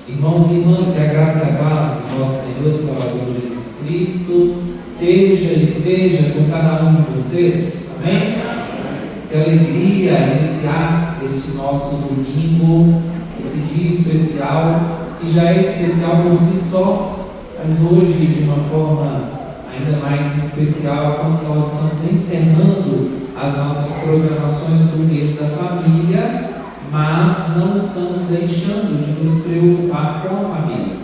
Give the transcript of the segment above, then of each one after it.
Irmãos e irmãs, que a graça e a paz do nosso Senhor e Salvador Jesus Cristo seja e esteja com cada um de vocês, amém? Que alegria iniciar este nosso domingo, esse dia especial, que já é especial por si só, mas hoje de uma forma ainda mais especial, quando nós estamos encerrando as nossas programações do mês da família, mas não estamos deixando de nos preocupar com a família.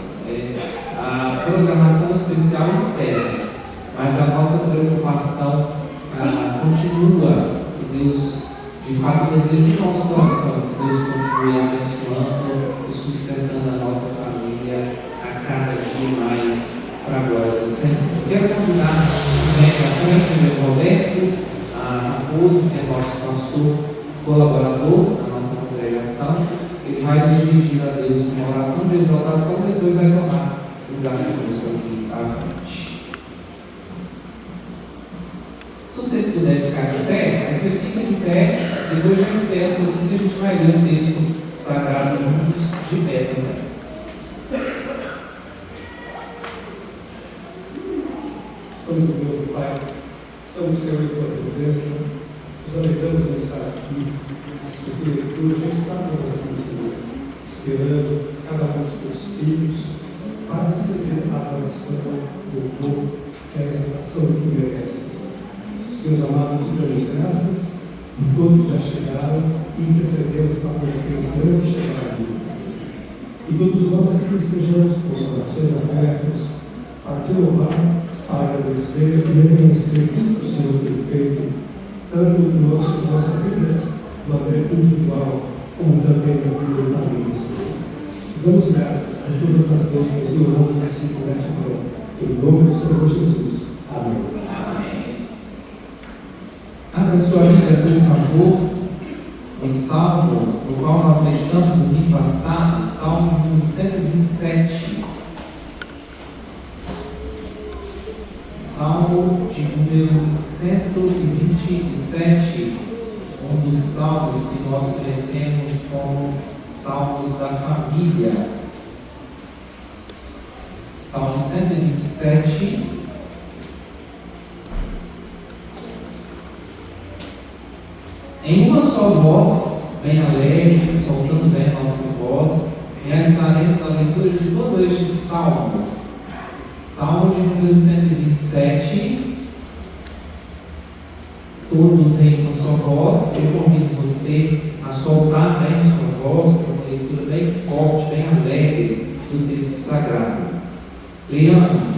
A programação especial encerra, mas a nossa preocupação continua. Que Deus, de fato, deseja o nosso coração, que Deus continue abençoando e sustentando a nossa família a cada dia mais para a glória do Senhor. Quero convidar à frente o meu Roberto a Raposo, que é nosso pastor colaborador da nossa congregação. Ele vai nos dirigir a Deus uma oração de exaltação e depois vai tomar lugar conosco aqui à frente. Se você puder ficar de pé, aí você fica de pé, depois já espera um pouquinho que a gente vai ler o texto sagrado juntos de pé também. Santo Deus e Pai, estamos, Senhor, em Tua presença, nos alegramos em estar aqui, porque Tu já estás aqui, Senhor, esperando cada um dos Teus filhos para receber a adoração do povo, que é a exaltação que Tu mereces, Senhor. Deus amado, te damos graças por todos que já chegaram e intercedemos a favor daqueles que não chegaram aqui. E todos nós aqui estejamos com os corações abertos para Te louvar, para agradecer e reconhecer tudo que o Senhor tem feito, tanto no nossa vida, no maneira individual, como também na vida da família, Senhor. Te damos graças por todas as bênçãos e oramos assim com gratidão. Em nome do Senhor Jesus. Amém. Amém. Abra sua Bíblia, por favor, o Salmo, no qual nós meditamos no domingo passado, Salmo número 127. Salmo de número 127, um dos salmos que nós conhecemos como Salmos da Família. Salmo 127. Em uma só voz, bem alegre, soltando bem a nossa voz, realizaremos a leitura de todo este salmo. Salmo de número 127, todos em uma só voz. Eu convido você a soltar bem a sua voz, com uma leitura bem forte, bem alegre do texto sagrado. Leamos: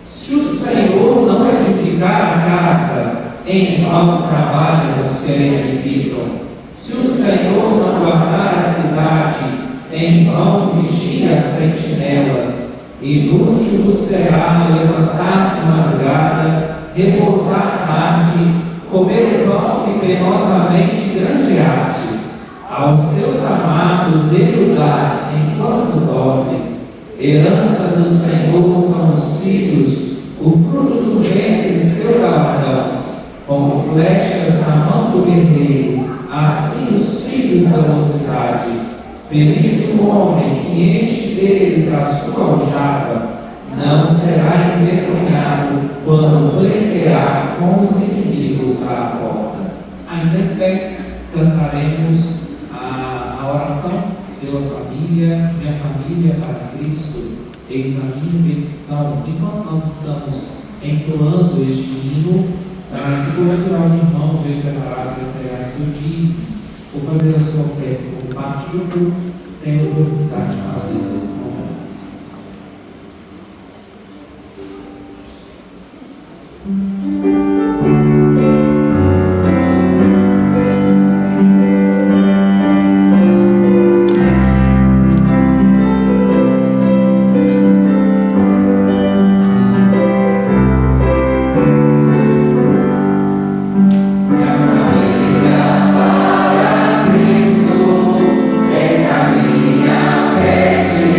se o Senhor não edificar a casa, em vão trabalham os que a edificam. Se o Senhor não guardar a cidade, em vão vigia a sentinela. Inútil será levantar de madrugada, repousar tarde, comer o pão que penosamente granjeastes. Aos seus amados ele o dá enquanto dorme. Herança do Senhor são os filhos, o fruto do ventre de seu galardão. Como flechas na mão do guerreiro, assim os filhos da mocidade. Feliz o homem que enche deles a sua aljava, não será envergonhado quando pleitear com os inimigos à porta. Ainda em pé, cantaremos a oração pela família, minha família para Cristo, eis a minha petição. Enquanto nós estamos entoando este hino, se porventura algum irmão veio preparado para entregar seu dízimo ou fazer a sua oferta como parte do culto, tem a oportunidade de fazer nesse momento. Para Cristo, eis a minha petição.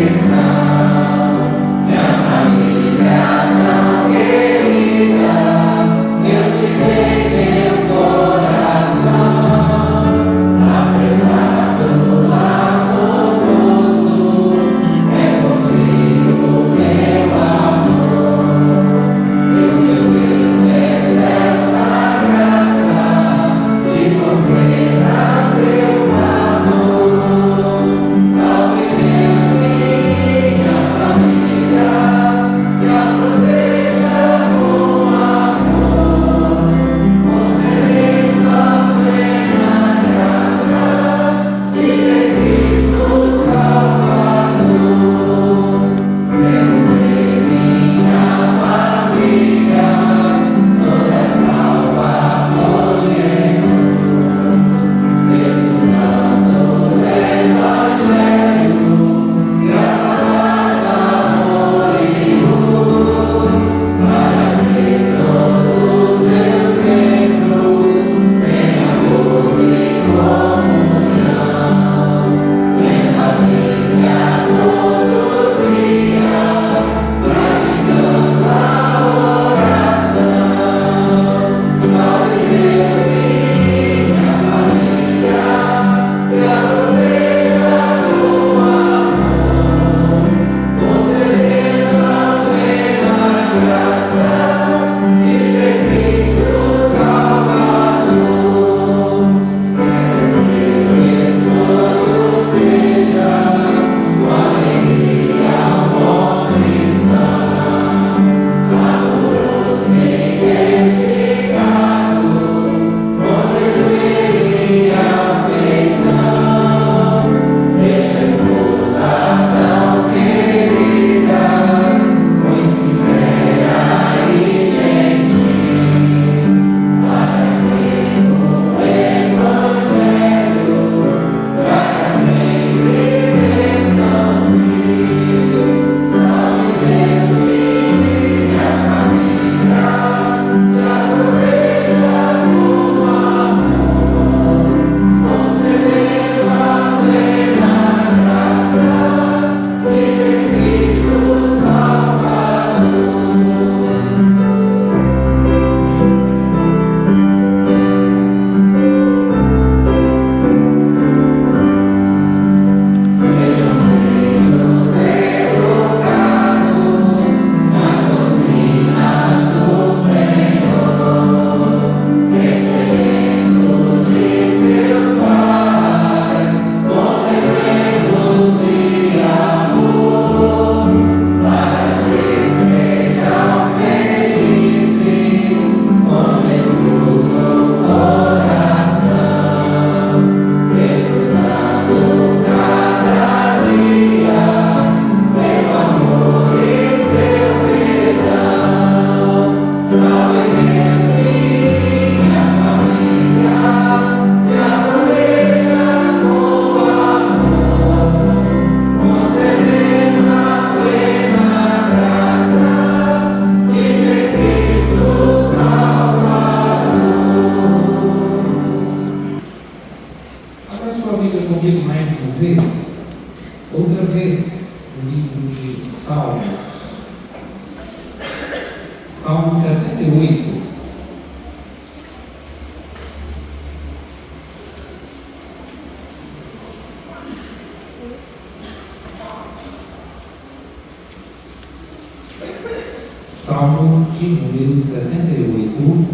de número 78.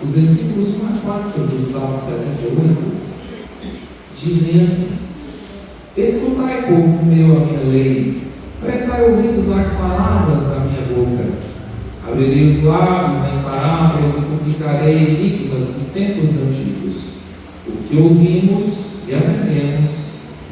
Os versículos 1 a 4 do Salmo 78 dizem assim: Escutai, povo meu, a minha lei, prestai ouvidos às palavras da minha boca. Abrirei os lábios em parábolas e publicarei enigmas dos tempos antigos. O que ouvimos e aprendemos,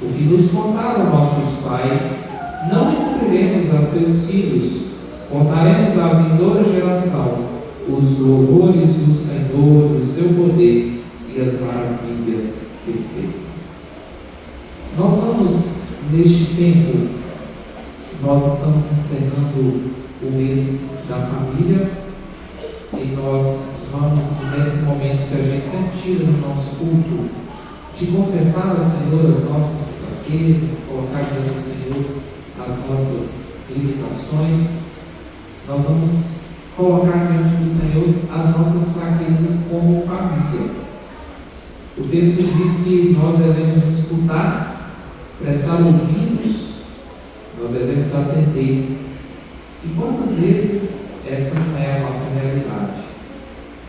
o que nos contaram nossos pais, não encobriremos a seus filhos, contaremos à vindoura geração os louvores do Senhor, o seu poder e as maravilhas que fez. Nós vamos, neste tempo, nós estamos encerrando o mês da família e nós vamos, nesse momento que a gente sempre tira no nosso culto, de confessar ao Senhor as nossas fraquezas, colocar diante do Senhor as nossas limitações. Nós vamos colocar diante do Senhor as nossas fraquezas como família. O texto diz que nós devemos escutar, prestar ouvidos, nós devemos atender. E quantas vezes essa não é a nossa realidade?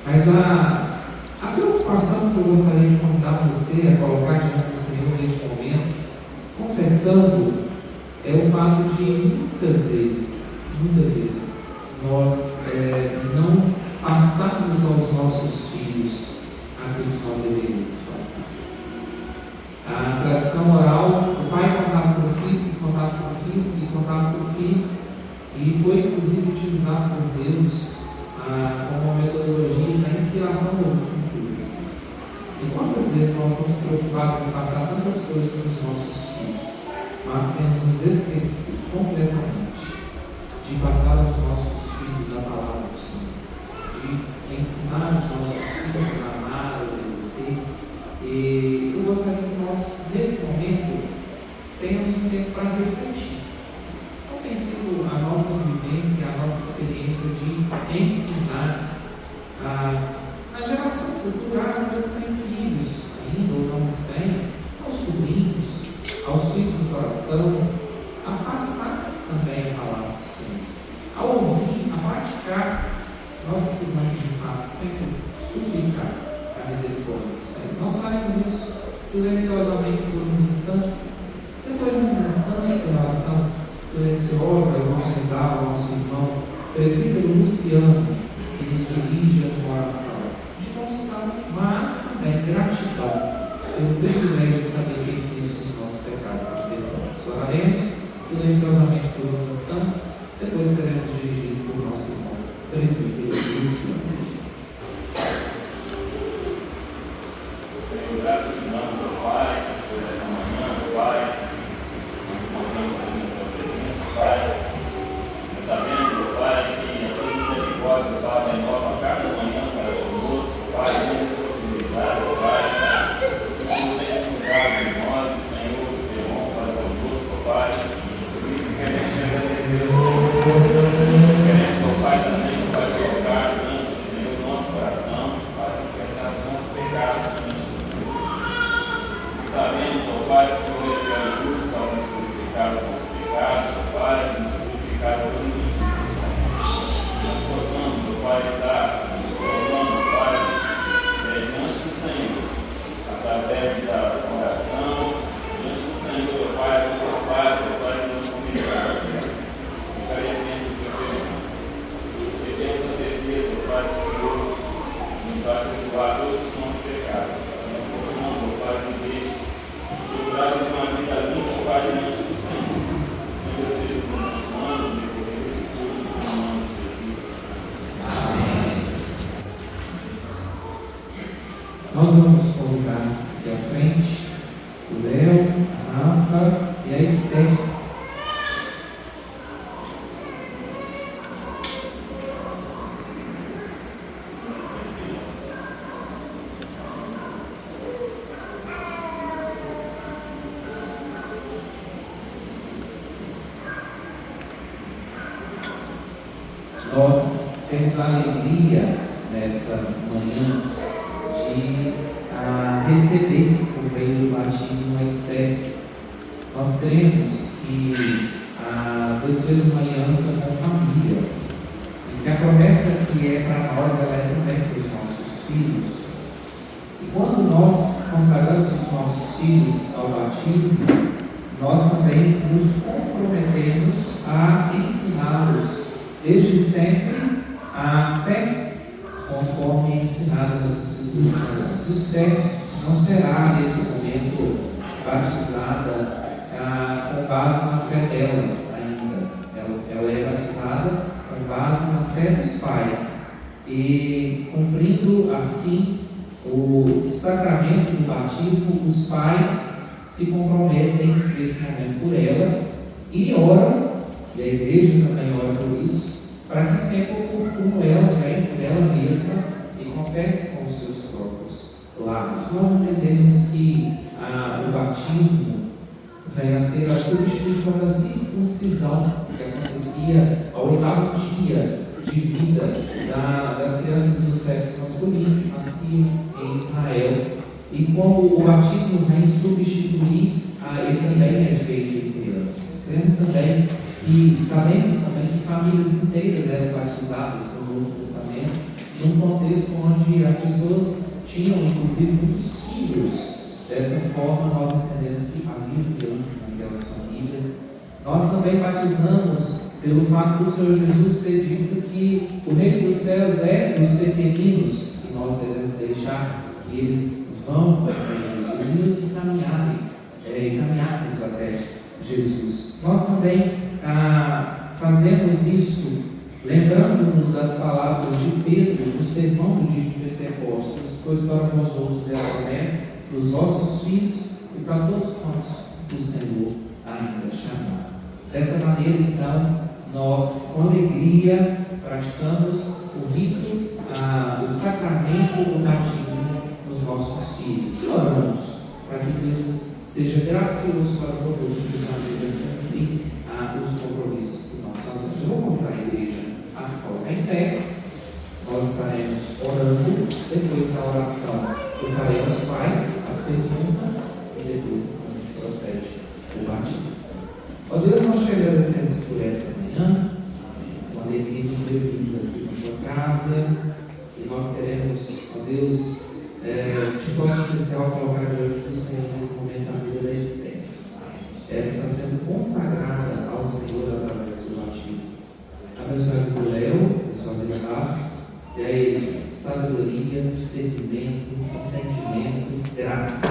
Mas a preocupação que eu gostaria de convidar você a colocar diante do Senhor nesse momento, confessando, é o fato de muitas vezes, nós não passarmos aos nossos filhos aquilo que nós deveríamos passar. A tradição oral, o pai contava para o filho, e contava para o filho, e contava para o filho, e foi inclusive utilizado por Deus como uma metodologia da inspiração das Escrituras. E quantas vezes nós estamos preocupados em passar tantas coisas para os nossos filhos, mas temos nos esquecido completamente de passar aos nossos filhos a palavra do Senhor, de ensinar os nossos filhos a amar, a obedecer. E eu gostaria que nós, nesse momento, tenhamos um tempo para refletir. Qual tem sido a nossa vivência, a nossa experiência de ensinar a geração futura, que não tem filhos ainda, ou não os tem, aos sobrinhos, aos filhos do coração, a passar também a palavra do Senhor, a ouvir, a praticar. Nós precisamos de fato sempre suplicar a misericórdia do Senhor. Nós faremos isso silenciosamente por uns instantes. Depois de uns instantes, a oração silenciosa, eu vou convidar o nosso irmão presbítero Luciano, que nos dirige a uma oração de confissão, mas também gratidão pelo privilégio de saber que em Cristo os nossos pecados são perdoados. Oraremos silenciosamente por uns instantes, depois seremos dirigidos por nosso irmão presbítero Luciano. Senhor, graças e damos ao Pai, por essa manhã, Pai, nós encontramos aqui na tua presença, Pai. Nós sabemos, Pai, que a tua misericórdia, Pai, renova a cada manhã para conosco, Pai, tem a sua fidelidade, Pai. Que o Senhor tenha cuidado de nós, o Senhor, o teu bom para conosco, Pai. Por isso queremos te agradecer, queremos, ó Pai, também, Pai, colocar diante do Senhor o nosso coração, Pai, confessar os nossos pecados também. Sabemos, ó Pai, que o Senhor é Deus justo para nos purificar os nossos pecados, ó Pai, nos purificar do limite. Nós possamos, ó Pai, estar nos colocando, ó Pai, diante do Senhor, através da oração, diante do Senhor, ó Pai, as nossas partes, ó Pai, que nos comunicaram, encarecendo o teu perdão. E temos a certeza, ó Pai, que o Senhor nos vai perdoar todos os nossos pecados. Nós possamos, ó Pai, viver de uma vida limpa, Pai, diante do Senhor. O Senhor seja com nós, no decorrer desse culto, no nome de Jesus. Amém. Nós vamos convidar aqui à frente o Léo, a Rafa e a Esther. Nós temos a alegria nessa manhã de receber por meio do batismo a Esther. nós cremos que Deus fez uma aliança com famílias, e que a promessa que é para nós, ela é também para os nossos filhos. E quando nós consagramos os nossos filhos ao batismo, nós também nos comprometemos a ensiná-los desde sempre a fé, conforme ensinada nas Escrituras Sagradas. O fé não será, nesse momento, batizada com base na fé dela ainda. Ela é batizada com base na fé dos pais, e cumprindo assim o sacramento do batismo, os pais se comprometem nesse momento por ela e oram, e a igreja também ora por isso, para que em tempo oportuno ela venha por ela mesma e confesse com os seus próprios lábios. Nós entendemos que o batismo vem a ser a substituição da circuncisão que acontecia ao 8º dia de vida das crianças do sexo masculino que nasciam em Israel. E como o batismo vem substituir, ele também é feito em crianças. Cremos também e sabemos também que famílias inteiras eram batizadas no Novo Testamento, num contexto onde as pessoas tinham inclusive muitos filhos. Dessa forma, nós entendemos que havia crianças naquelas famílias. Nós também batizamos pelo fato do Senhor Jesus ter dito que o reino dos céus é dos pequeninos, e nós devemos deixar que eles vão para Jesus e nos encaminharmos até Jesus. Nós também fazemos isso lembrando-nos das palavras de Pedro no sermão do dia de Pentecostes: pois para vós outros é a promessa dos vossos filhos e para todos quantos o Senhor ainda chamar. Dessa maneira, então, nós com alegria praticamos o rito, o sacramento do batismo dos nossos filhos. E oramos para que Deus seja gracioso para conosco e nos ajude a cumprir os compromissos que nós fazemos. Eu vou convidar a igreja a se colocar em pé. Nós estaremos orando. Depois da oração, eu farei aos pais as perguntas e depois a gente procede o batismo. Ó Deus, nós te agradecemos por essa manhã, com alegria nos reunimos aqui na tua casa, e nós queremos, ó Deus, de forma especial colocar diante do Senhor nesse momento a vida da Esther. Ela está sendo consagrada ao Senhor através do batismo. Abençoe a vida do Léo, abençoe a vida da Rafa, e a eles sabedoria, discernimento, entendimento, graça,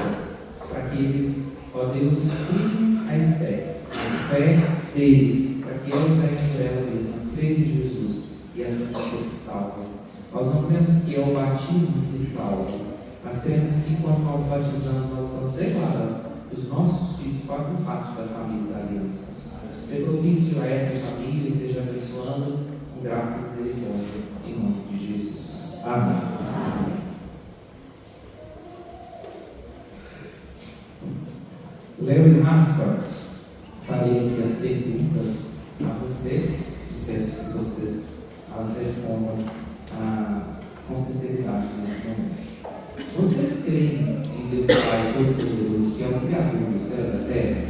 para que eles, ó Deus, criem a Esther, a fé deles, para que ela venha por ela mesma, creia em Jesus e assim ser salva. Nós não cremos que é o batismo que salva, mas cremos que quando nós batizamos, nós estamos declarando que os nossos filhos fazem parte da família da aliança. Seja propício a essa família e seja abençoando com graça e misericórdia, em nome de Jesus. Amém. Léo e Rafa, farei aqui as perguntas a vocês e peço que vocês as respondam com sinceridade nesse momento. Vocês creem em Deus Pai Todo-Poderoso, que é o Criador do céu e da terra?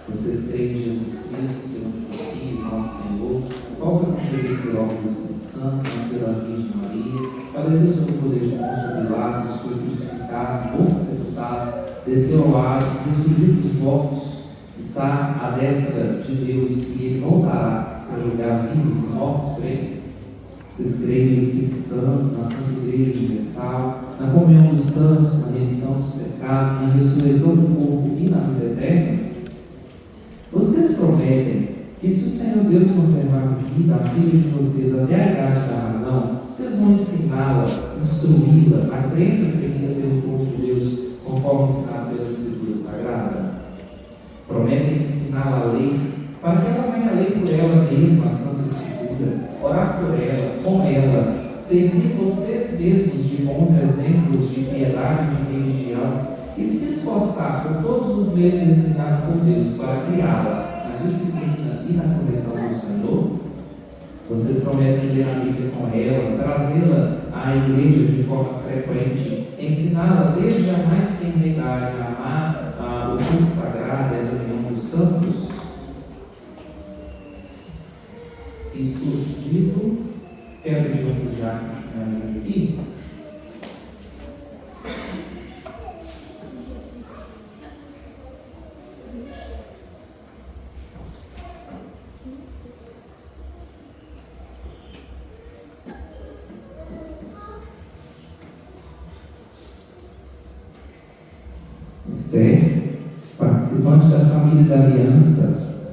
Vocês creem em Jesus Cristo, seu Filho, nosso Senhor, o qual foi concebido pela obra do Espírito Santo, nasceu da Virgem Maria, padeceu sob o poder de Pôncio Pilatos, foi crucificado, morto, sepultado, desceu ao Hades, ressurgiu dos mortos, está à destra de Deus, e ele voltará para julgar vivos e mortos. Creem? Vocês creem no Espírito Santo, na Santa Igreja Universal, na comunhão dos santos, na remissão dos pecados, na ressurreição do corpo e na vida eterna? Vocês prometem que, se o Senhor Deus conservar vida a filha de vocês até a idade da razão, vocês vão ensiná-la, instruí-la, a crença seguida pelo povo de Deus, conforme ensinado pela Escritura Sagrada? Prometem ensiná-la a lei, para que ela venha a ler por ela mesma a Santa Escritura, orar por ela, com ela, servir vocês mesmos de bons exemplos de piedade e de religião, e se esforçar por todos os meios designados por Deus para criá-la na disciplina e na correção do Senhor? Vocês prometem ler a Bíblia com ela, trazê-la à igreja de forma frequente, ensiná-la desde a mais tenra idade a amar o culto sagrado é a reunião dos santos. Isso dito, quero pedir um dos diáconos que me ajudem aqui. Esther, participante da família da aliança,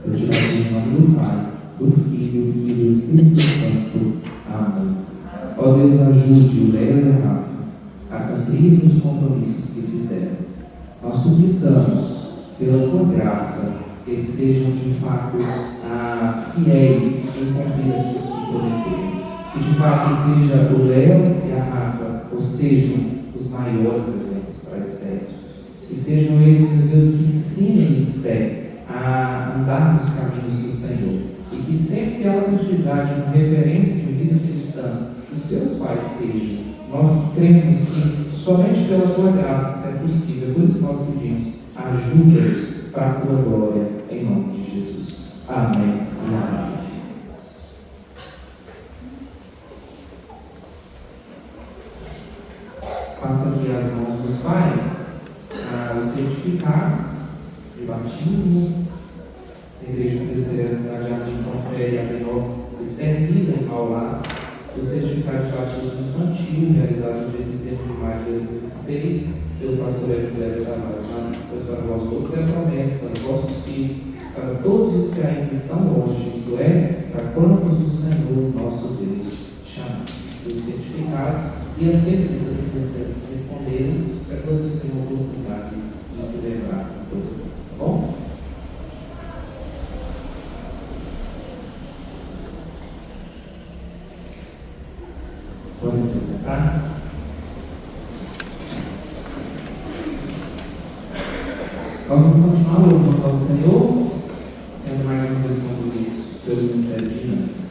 eu te batismo em nome do Pai, do Filho e do Espírito Santo. Amém. Ó Deus, ajude o Léo e a Rafa a cumprir os compromissos que fizeram. Nós suplicamos, pela tua graça, que eles sejam de fato fiéis em cumprir aquilo que prometeram. Que de fato seja o Léo e a Rafa, ou sejam os maiores exemplos para Esther. Que sejam eles, meu Deus, que ensinem Esther a andar nos caminhos do Senhor. E que sempre que ela precisar de uma referência de vida cristã, os seus pais sejam. Nós cremos que somente pela tua graça isso é possível. Por isso nós pedimos, ajuda-nos para a tua glória, em nome de Jesus. Amém e amém. Passa aqui as mãos dos pais. O certificado de batismo. A Igreja Presbiteriana Cidade Jardim confere a menor discernida em Paulás. O certificado de batismo infantil, realizado no dia 31 de maio de 2016, pelo pastor Edmundo Tavares. Pois para vós todos é a promessa, para vossos filhos, para todos os que ainda estão longe, isto é, para quantos o Senhor nosso Deus chama. O certificado e as perguntas que vocês responderam, para que vocês tenham a oportunidade de se lembrar de tudo. Tá bom? Podem se sentar. Nós vamos continuar louvando ao Senhor, sendo mais uma vez conduzidos pelo Ministério de Inês.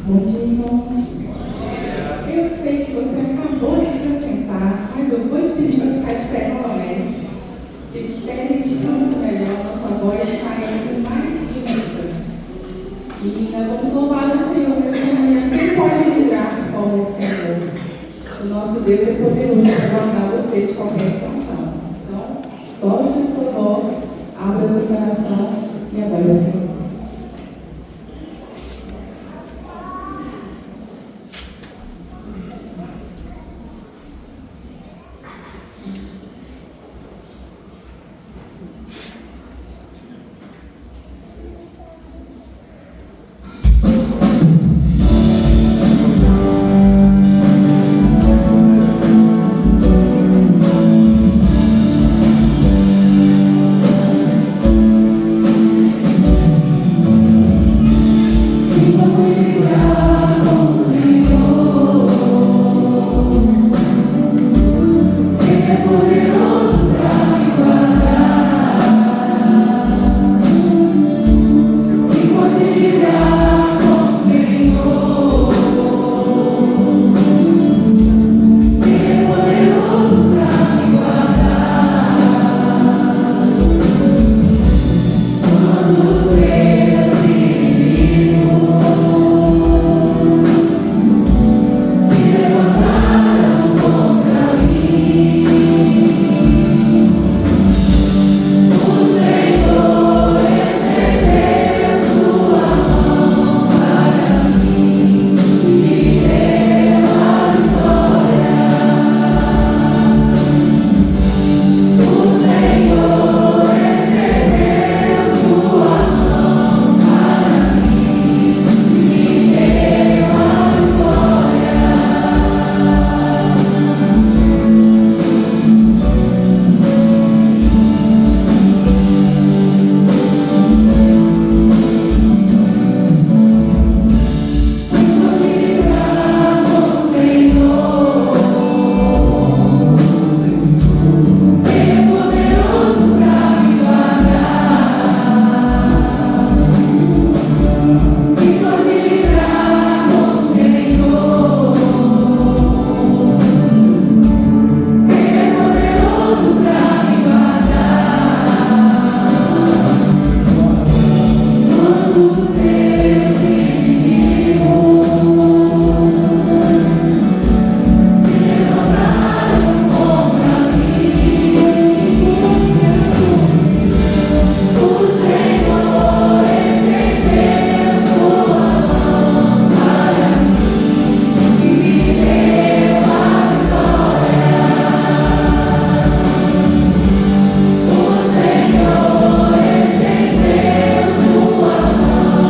Bom dia, irmãos. Eu sei que você acabou de se assentar, mas eu vou te pedir para ficar de pé novamente. Porque de pé a gente canta melhor, nossa voz sai com mais bonita. E nós vamos louvar o Senhor nesse momento. Quem pode ligar como o Senhor? O nosso Deus é poderoso para guardar você de qualquer situação. Então, solte a sua voz, abra o seu coração e adore o Senhor. Senhor estendeu sua mão.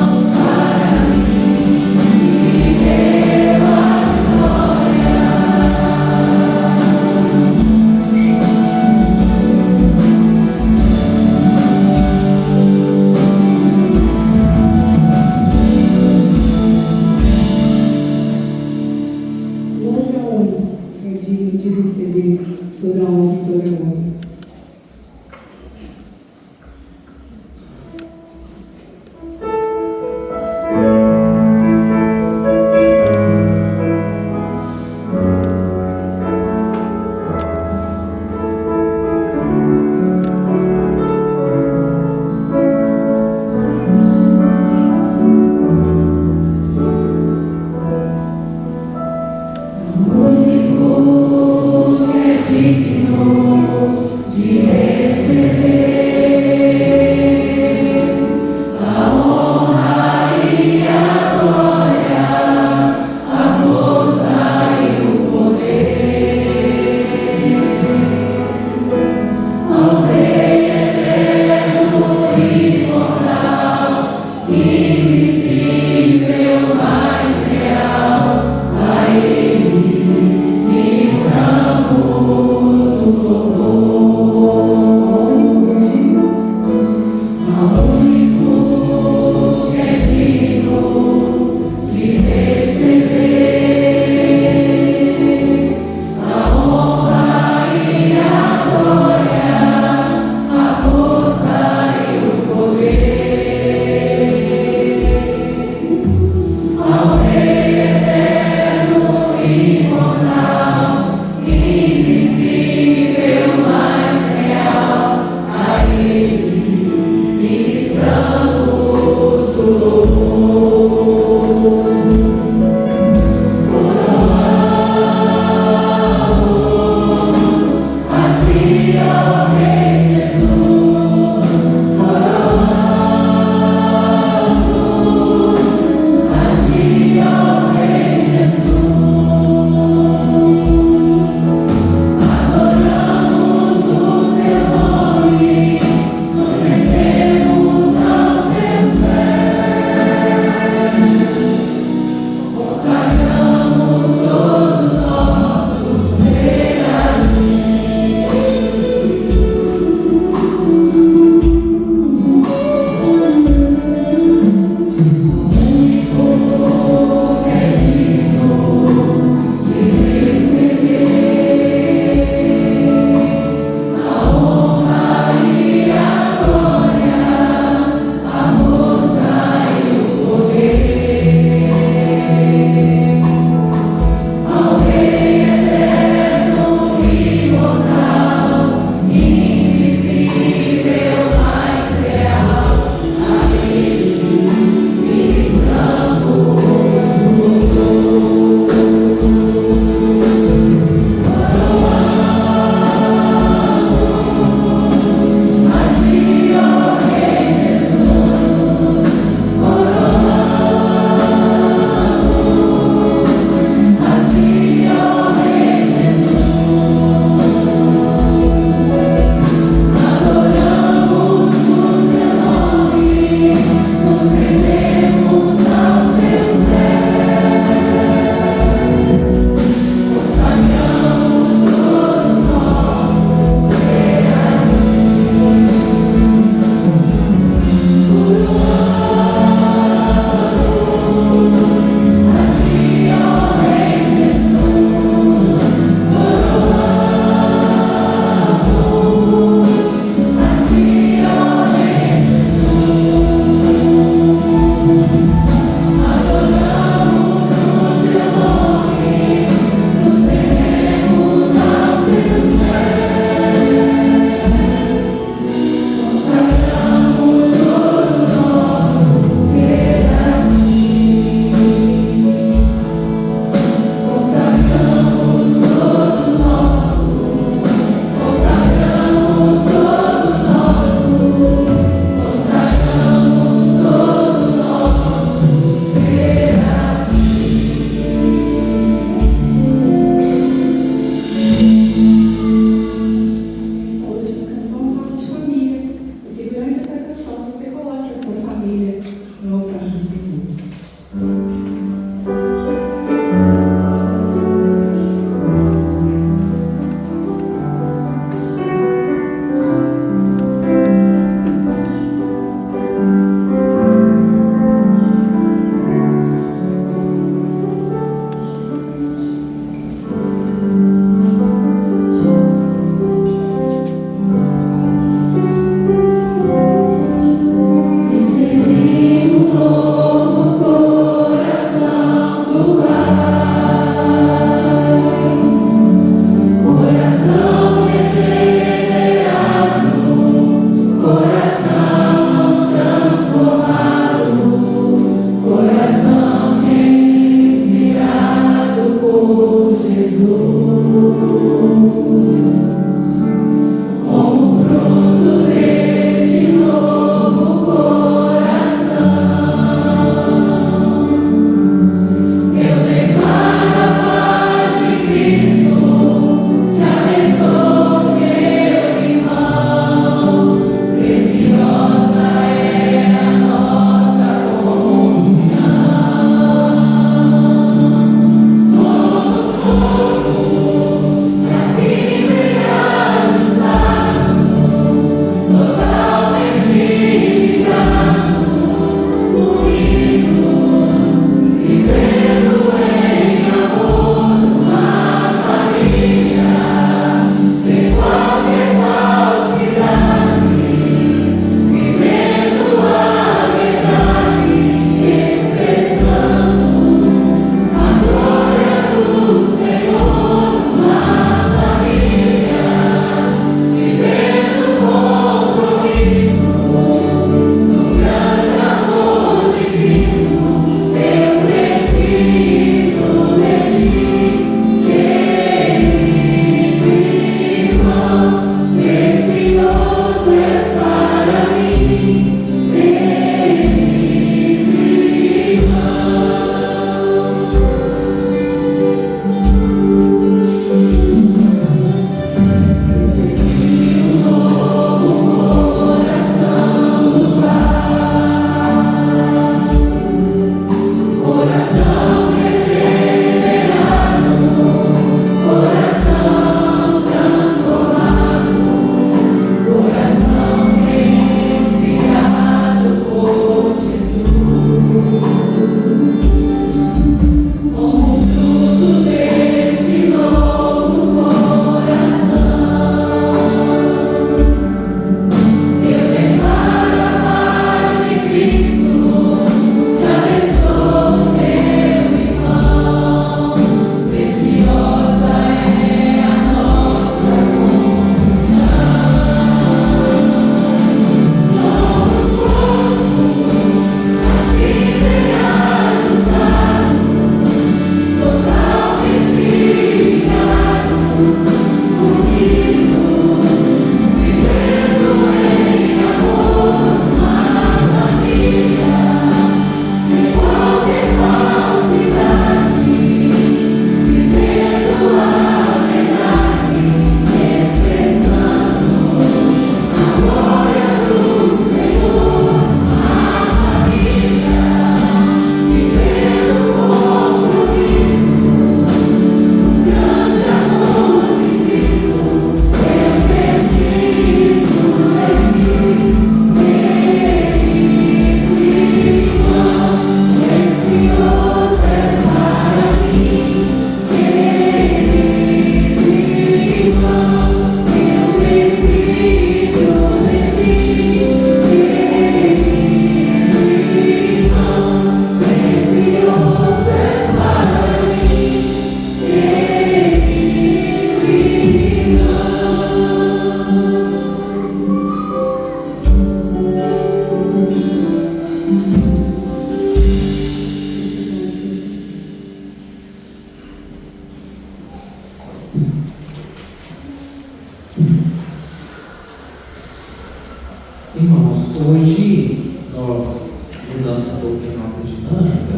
nós mudamos um pouquinho a nossa dinâmica,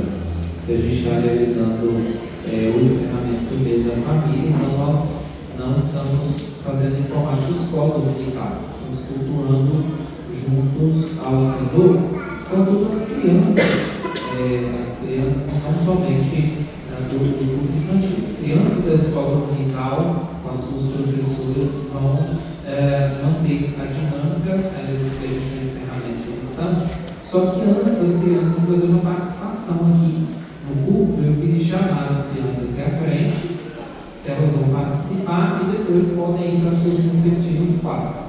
que a gente está realizando o encerramento do mês da família, então nós não estamos fazendo em formato de escola dominical, estamos cultuando juntos ao Senhor com todas as crianças não somente do grupo infantil, as crianças da escola dominical, com as suas professoras, vão manter a dinâmica, mesmo que a gente tenha encerramento de lição, só que antes as crianças vão fazer uma participação aqui no culto. Eu queria chamar as crianças aqui à frente, que elas vão participar e depois podem ir para suas respectivas classes.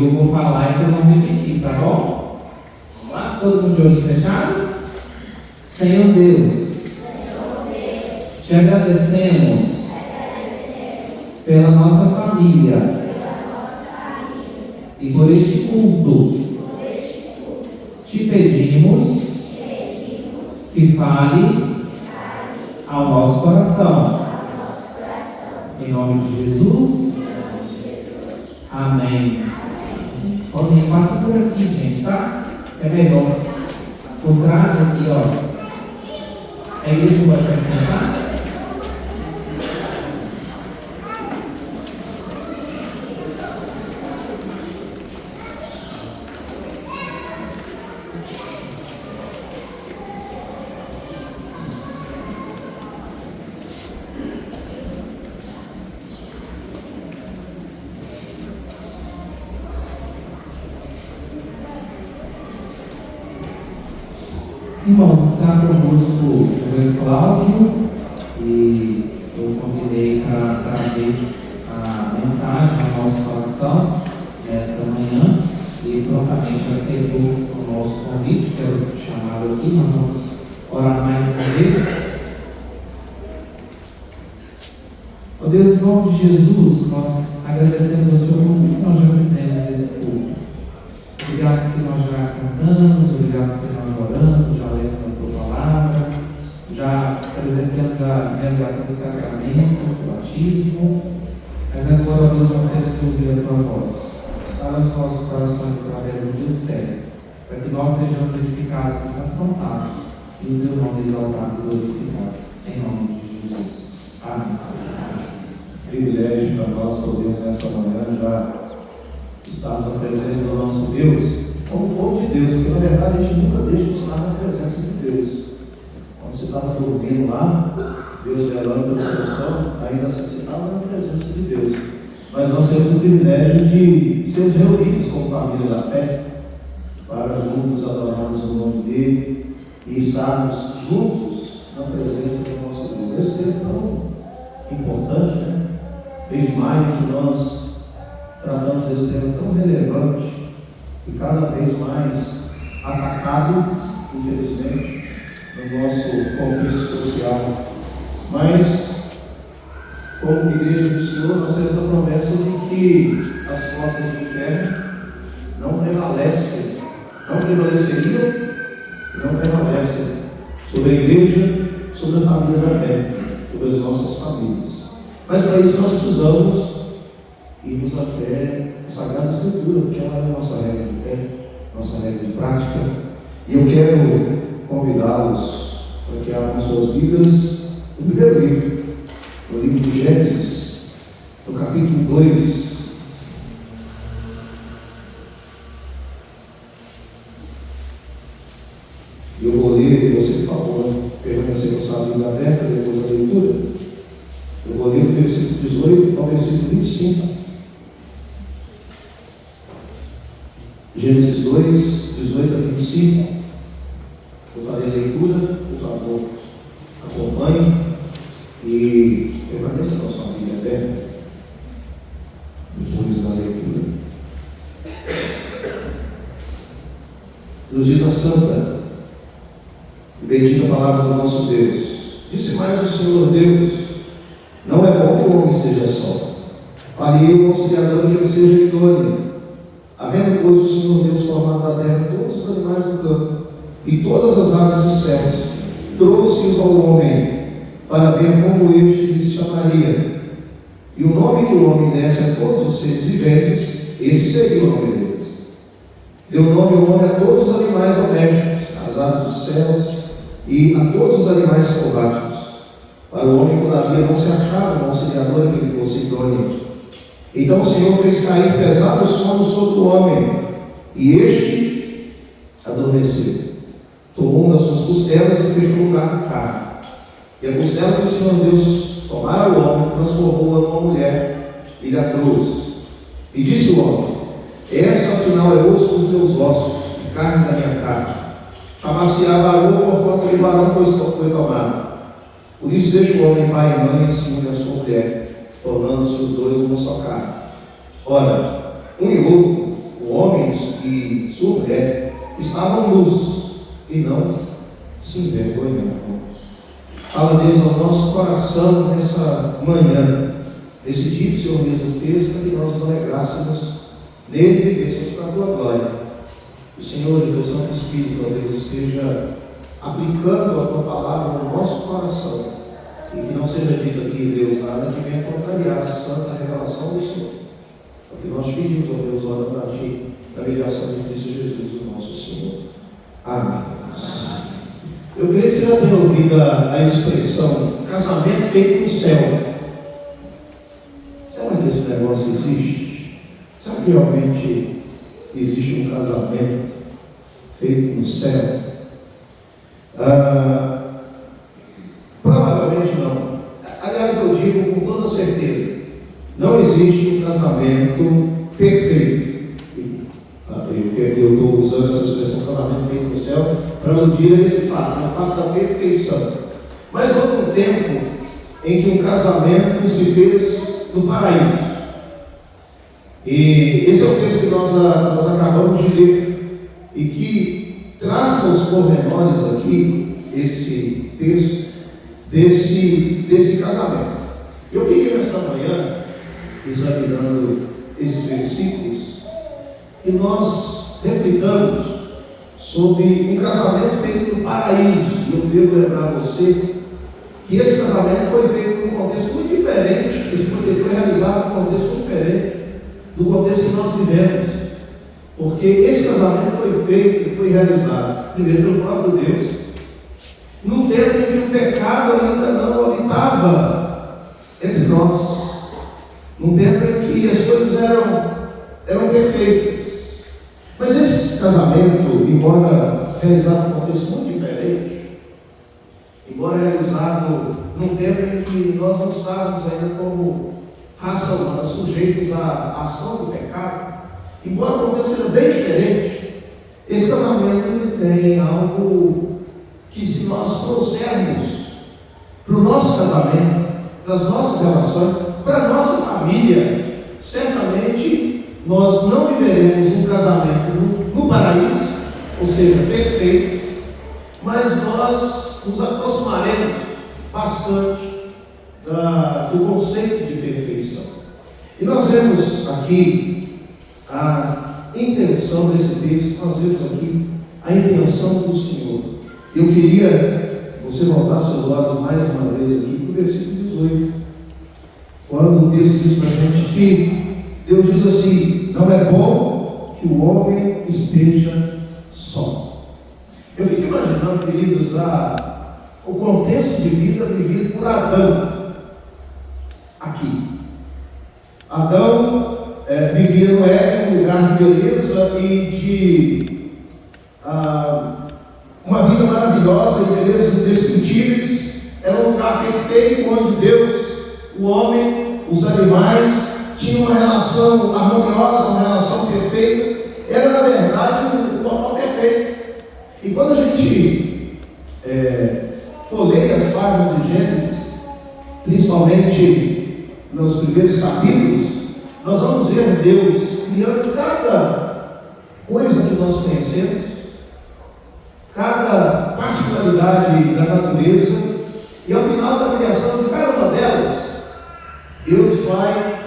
eu vou falar e vocês vão repetir, tá bom? Vamos lá? Todo mundo de olho fechado? Senhor Deus, te agradecemos pela nossa família e por este culto. Te pedimos que fale ao nosso coração. Em nome de Jesus. Amém. Pode passar por aqui, gente, tá? É melhor. Por trás aqui, ó. É isso que você vai sentar? Irmãos, está conosco o Cláudio e eu convidei para trazer a mensagem ao nosso coração nesta manhã e prontamente aceitou o nosso convite, que é o chamado aqui. Nós vamos orar mais uma vez. Ó Deus, em nome de Jesus, nós agradecemos ao Senhor por tudo que nós já fizemos nesse culto. Obrigado porque nós já cantamos, obrigado porque nós oramos, já lemos a tua palavra, já presenciamos a realização do sacramento, do batismo, mas agora, ó Deus, nós queremos ouvir a tua voz. Fala nos nossos corações através do teu céu, para que nós sejamos edificados e confrontados e o teu nome exaltado e glorificado. Em nome de Jesus. Amém. Privilégio para nós podermos nessa manhã já estarmos na presença do nosso Deus, como povo de Deus, porque na verdade a gente nunca deixa de estar na presença de Deus. Quando você estava dormindo lá, Deus velando pelo seu sono, ainda assim você estava na presença de Deus. Mas nós temos o privilégio de sermos reunidos como família da fé, para juntos adorarmos o nome dele e estarmos juntos na presença do nosso Deus. Esse tempo tão importante, né? Desde maio que nós tratamos esse tema tão relevante e cada vez mais atacado, infelizmente, no nosso contexto social. Mas, como igreja do Senhor, nós temos a promessa de que as portas do inferno não prevaleceriam e não prevalecem sobre a igreja, sobre a família da fé, sobre as nossas famílias. Mas para isso nós precisamos irmos até a Sagrada Escritura, porque ela é a nossa regra de fé, nossa regra de prática. E eu quero convidá-los para que abram suas Bíblias no primeiro livro, no livro de Gênesis, no capítulo 2. E eu vou ler, você por favor, permanecer com sua Bíblia aberta depois da leitura. Eu vou ler do versículo 18 ao versículo 25. Gênesis 2, 18 a 25. Eu farei a leitura, por favor, acompanhe e permaneça com a sua Bíblia aberta depois da leitura. Nos diz a santa e bendita palavra do nosso Deus. Disse mais o Senhor Deus: não é bom que o homem esteja só. Farei um auxiliador que ele seja idôneo. Havendo, pois, o Senhor Deus formado da terra todos os animais do campo e todas as aves dos céus, trouxe-os ao homem para ver como este lhes chamaria. E o nome que o homem desse a todos os seres viventes, esse seria o nome deles. Deu nome o homem a todos os animais domésticos, às aves dos céus e a todos os animais selváticos. Para o homem, todavia, não se achava um auxiliador que lhe fosse idôneo. Então o Senhor fez cair pesado sono sobre o homem, e este adormeceu. Tomou uma das suas costelas e fez lugar na carne. E a costela que o Senhor Deus tomara o homem, transformou-a numa mulher e lhe a trouxe. E disse o homem: essa afinal é osso dos meus ossos e carne da minha carne. Chamar-se-á varão, porquanto de varão foi tomado. Por isso deixa o homem pai e mãe e se une à sua mulher, tornando-se os dois uma só carne. Ora, um e outro e sua mulher estavam nus e não se envergonhavam. Fala, Deus, ao nosso coração nessa manhã, nesse dia que o Senhor mesmo fez, para que nós nos alegrássemos nele e vivêssemos para a tua glória. O Senhor, em Deus Santo Espírito, ó Deus, esteja aplicando a tua palavra no nosso coração, e que não seja dito aqui, Deus, nada que venha contrariar a santa revelação do Senhor. Porque nós pedimos, ó Deus, orando a ti, na mediação de Cristo Jesus, o nosso Senhor. Amém. Eu creio que você já tenha ouvido a expressão casamento feito no céu. Será que esse negócio existe? Será que realmente existe um casamento feito no céu? Provavelmente não. Aliás, eu digo com toda certeza, não existe um casamento perfeito. Eu estou usando essa expressão casamento feito no céu para aludir a esse fato, o fato da perfeição. Mas houve um tempo em que um casamento se fez no paraíso. E esse é o texto que nós acabamos de ler e que traça os pormenores aqui, esse texto, desse casamento. Eu queria nessa manhã, examinando esses versículos, que nós reflitamos sobre um casamento feito no paraíso. E eu devo lembrar a você que esse casamento foi feito num contexto muito diferente, ele foi realizado num contexto muito diferente do contexto que nós vivemos. Porque esse casamento foi feito e foi realizado, primeiro pelo próprio Deus, num tempo em que o pecado ainda não habitava entre nós, num tempo em que as coisas eram perfeitas. Mas esse casamento, embora realizado num contexto muito diferente, embora realizado num tempo em que nós não estávamos ainda como raça humana sujeitos à ação do pecado, embora o contexto seja bem diferente, esse casamento ele tem algo que, se nós trouxermos para o nosso casamento, para as nossas relações, para a nossa família, certamente nós não viveremos um casamento no paraíso, ou seja, perfeito, mas nós nos aproximaremos bastante do conceito de perfeição. E nós vemos aqui a intenção desse texto, nós vemos aqui a intenção do Senhor. Eu queria que você voltasse seus olhos mais uma vez aqui para o versículo 18, quando o texto diz para a gente que Deus diz assim: não é bom que o homem esteja só. Eu fico imaginando, queridos, o contexto de vida vivido por Adão aqui. Adão vivia no Éden, um lugar de beleza e de uma vida maravilhosa, de belezas indescritíveis. Era um lugar perfeito onde Deus, o homem, os animais tinham uma relação harmoniosa, uma relação perfeita. Era, na verdade, um local perfeito. E quando a gente folheia as páginas de Gênesis, principalmente nos primeiros capítulos, nós vamos ver Deus criando cada coisa que nós conhecemos, cada particularidade da natureza, e ao final da criação de cada uma delas, Deus vai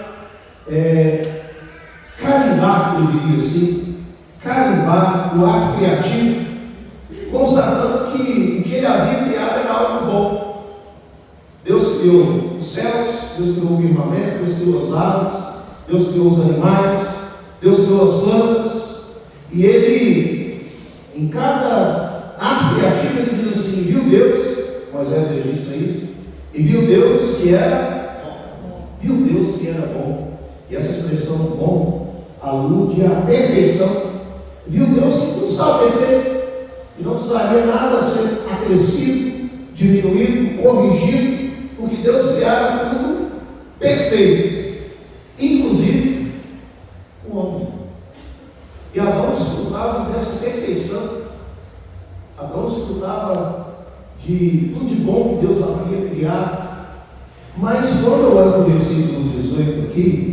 carimbar, eu diria assim, carimbar o ato criativo, constatando que o que ele havia criado era algo bom. Deus criou os céus, Deus criou o firmamento, Deus criou as árvores, Deus criou os animais, Deus criou as plantas, e ele, em cada ato criativo, ele diz assim: viu Deus, Moisés registra isso, e viu Deus que era bom. E essa expressão bom alude à perfeição. Viu Deus que tudo estava perfeito, e não precisaria nada ser acrescido, diminuído, corrigido, porque Deus criara tudo perfeito, inclusive o homem. E Adão desfrutava dessa perfeição. Adão desfrutava de tudo de bom que Deus havia criado. Mas quando eu olho para o versículo 18 aqui,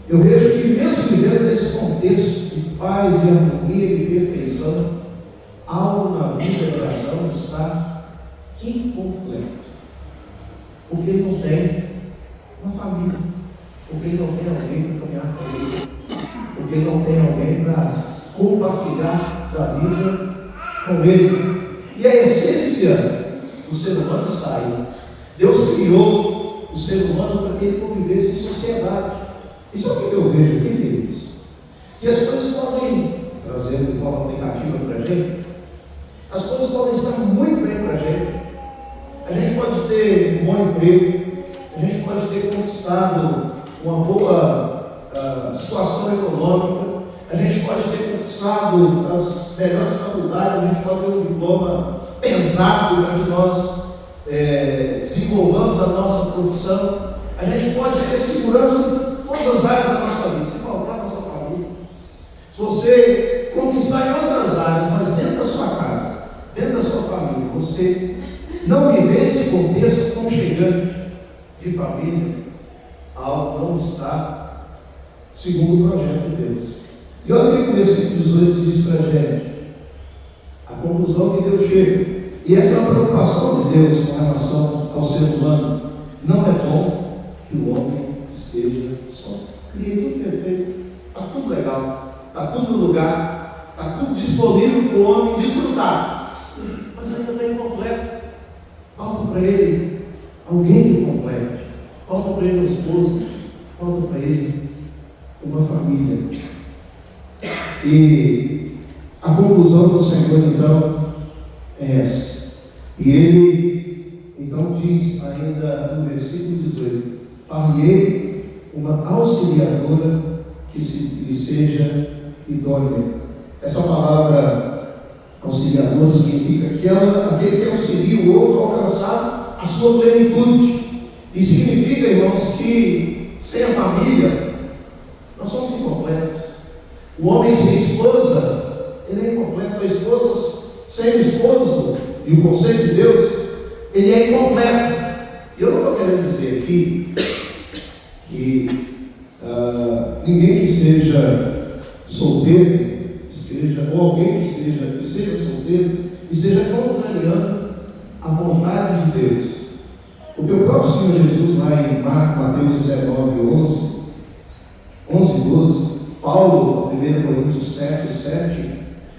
eu vejo que, mesmo vivendo nesse contexto contexto de paz, de harmonia e perfeição, algo na vida de Adão está incompleto. Porque ele não tem uma família, porque ele não tem alguém para caminhar com ele, porque ele não tem alguém para compartilhar da vida com ele. E a essência do ser humano está aí. Deus criou o ser humano para que ele convivesse em sociedade. Isso é o que eu vejo aqui, queridos. Que as coisas podem, trazendo de forma aplicativa para a gente, as coisas podem estar muito bem para a gente. A gente pode ter um bom emprego, a gente pode ter conquistado uma boa situação econômica, a gente pode ter conquistado as melhores faculdades, a gente pode ter um diploma pesado para que nós desenvolvamos a nossa profissão, a gente pode ter segurança em todas as áreas da nossa vida, sem faltar a nossa família. Se você conquistar em outras áreas, mas dentro da sua casa, dentro da sua família, você não viver esse contexto aconchegante de família, algo não está segundo o projeto de Deus. E olha o que o versículo 18 diz para a gente, a conclusão que Deus chega. E essa é uma preocupação de Deus com relação ao ser humano. Não é bom que o homem esteja só. Criei tudo perfeito, está tudo legal, está tudo no lugar, está tudo disponível para o homem desfrutar. Mas ainda está incompleto. Falta para ele alguém que complete. Falta para ele uma esposa, falta para ele uma família. E a conclusão do Senhor, então, é essa. E ele, então, diz ainda no versículo 18: far-lhe uma auxiliadora que lhe seja idônea. Essa palavra auxiliadora significa aquele que auxilia o outro a alcançar a sua plenitude. E significa, irmãos, que sem a família nós somos incompletos. O homem sem esposa, ele é incompleto. A esposa sem o esposo e o conceito de Deus, ele é incompleto. E eu não estou querendo dizer aqui que ninguém que seja solteiro, ou alguém que seja solteiro, esteja contrariando a vontade de Deus. Porque o próprio Senhor Jesus, lá em Mateus 19, 11 e 12, Paulo, 1 Coríntios 7,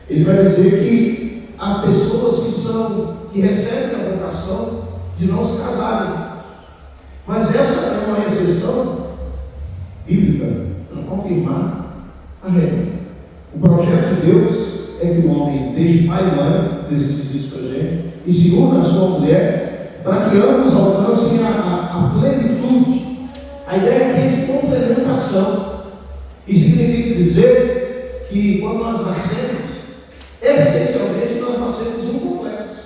ele vai dizer que há pessoas que recebem a vocação de não se casarem. Mas essa é uma exceção bíblica para confirmar a regra. O projeto de Deus é que o homem deixe pai e mãe, Deus diz isso para a gente, e se una a sua mulher, para que ambos alcancem a plenitude. A ideia aqui é de complementação. E significa dizer que quando nós nascemos, essencialmente nós nascemos incompletos.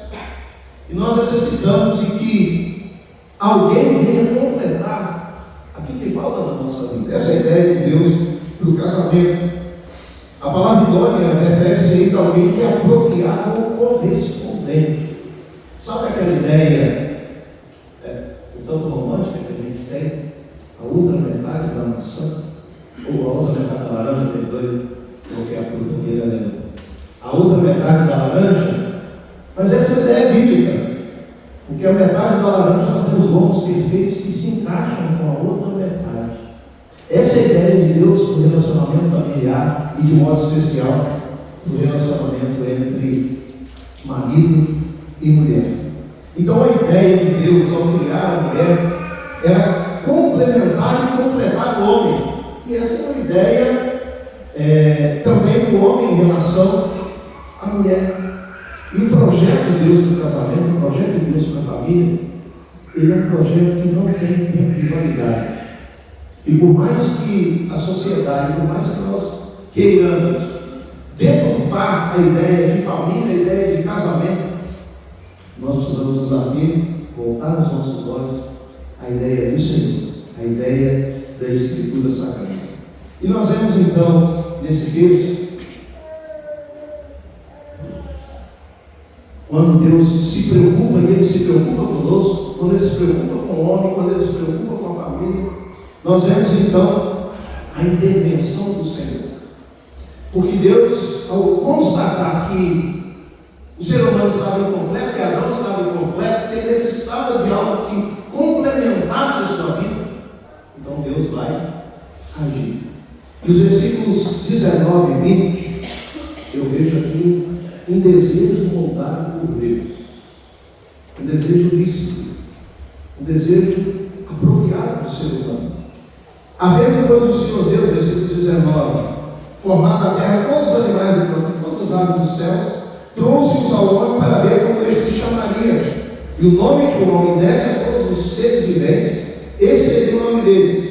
E nós necessitamos de que alguém venha completar aquilo que falta na nossa vida. Essa é a ideia de Deus para o casamento. A palavra idônea refere-se a alguém que é apropriado ou correspondente. Sabe aquela ideia um tanto romântica que a gente tem? A outra metade da maçã, ou a outra metade da laranja, perdoe, porque a fruta que ele lembra. A outra metade da laranja, mas essa ideia é bíblica, porque a metade da laranja ela tem os gomos perfeitos que se encaixam com a outra metade. Essa é a ideia de Deus para o relacionamento familiar e de modo especial para o relacionamento entre marido e mulher. Então a ideia de Deus ao criar a mulher era complementar e completar o homem. E essa é uma ideia também do homem em relação à mulher. E o projeto de Deus para o casamento, o projeto de Deus para a família, ele é um projeto que não tem tempo de validade. E por mais que a sociedade, por mais que nós queiramos deturpar a ideia de família, a ideia de casamento, nós precisamos nos ater, voltar os nossos olhos à ideia do Senhor, à ideia da Escritura Sagrada. E nós vemos então, nesse texto, quando Deus se preocupa, e Ele se preocupa conosco, quando Ele se preocupa com o homem, quando Ele se preocupa com a família, nós vemos então a intervenção do Senhor. Porque Deus, ao constatar que o ser humano estava incompleto, que Adão estava incompleto, que ele necessitava de algo que complementasse a sua vida, então Deus vai agir. E os versículos 19 e 20, eu vejo aqui um desejo moldado por Deus, um desejo lícito, um desejo apropriado do ser humano. Havendo, pois, o Senhor Deus, versículo 19, formado a terra, todos os animais do campo, todas as aves dos céus, trouxe-os ao homem para ver como este chamaria. E o nome que o homem desse a todos os seres viventes, esse seria o nome deles.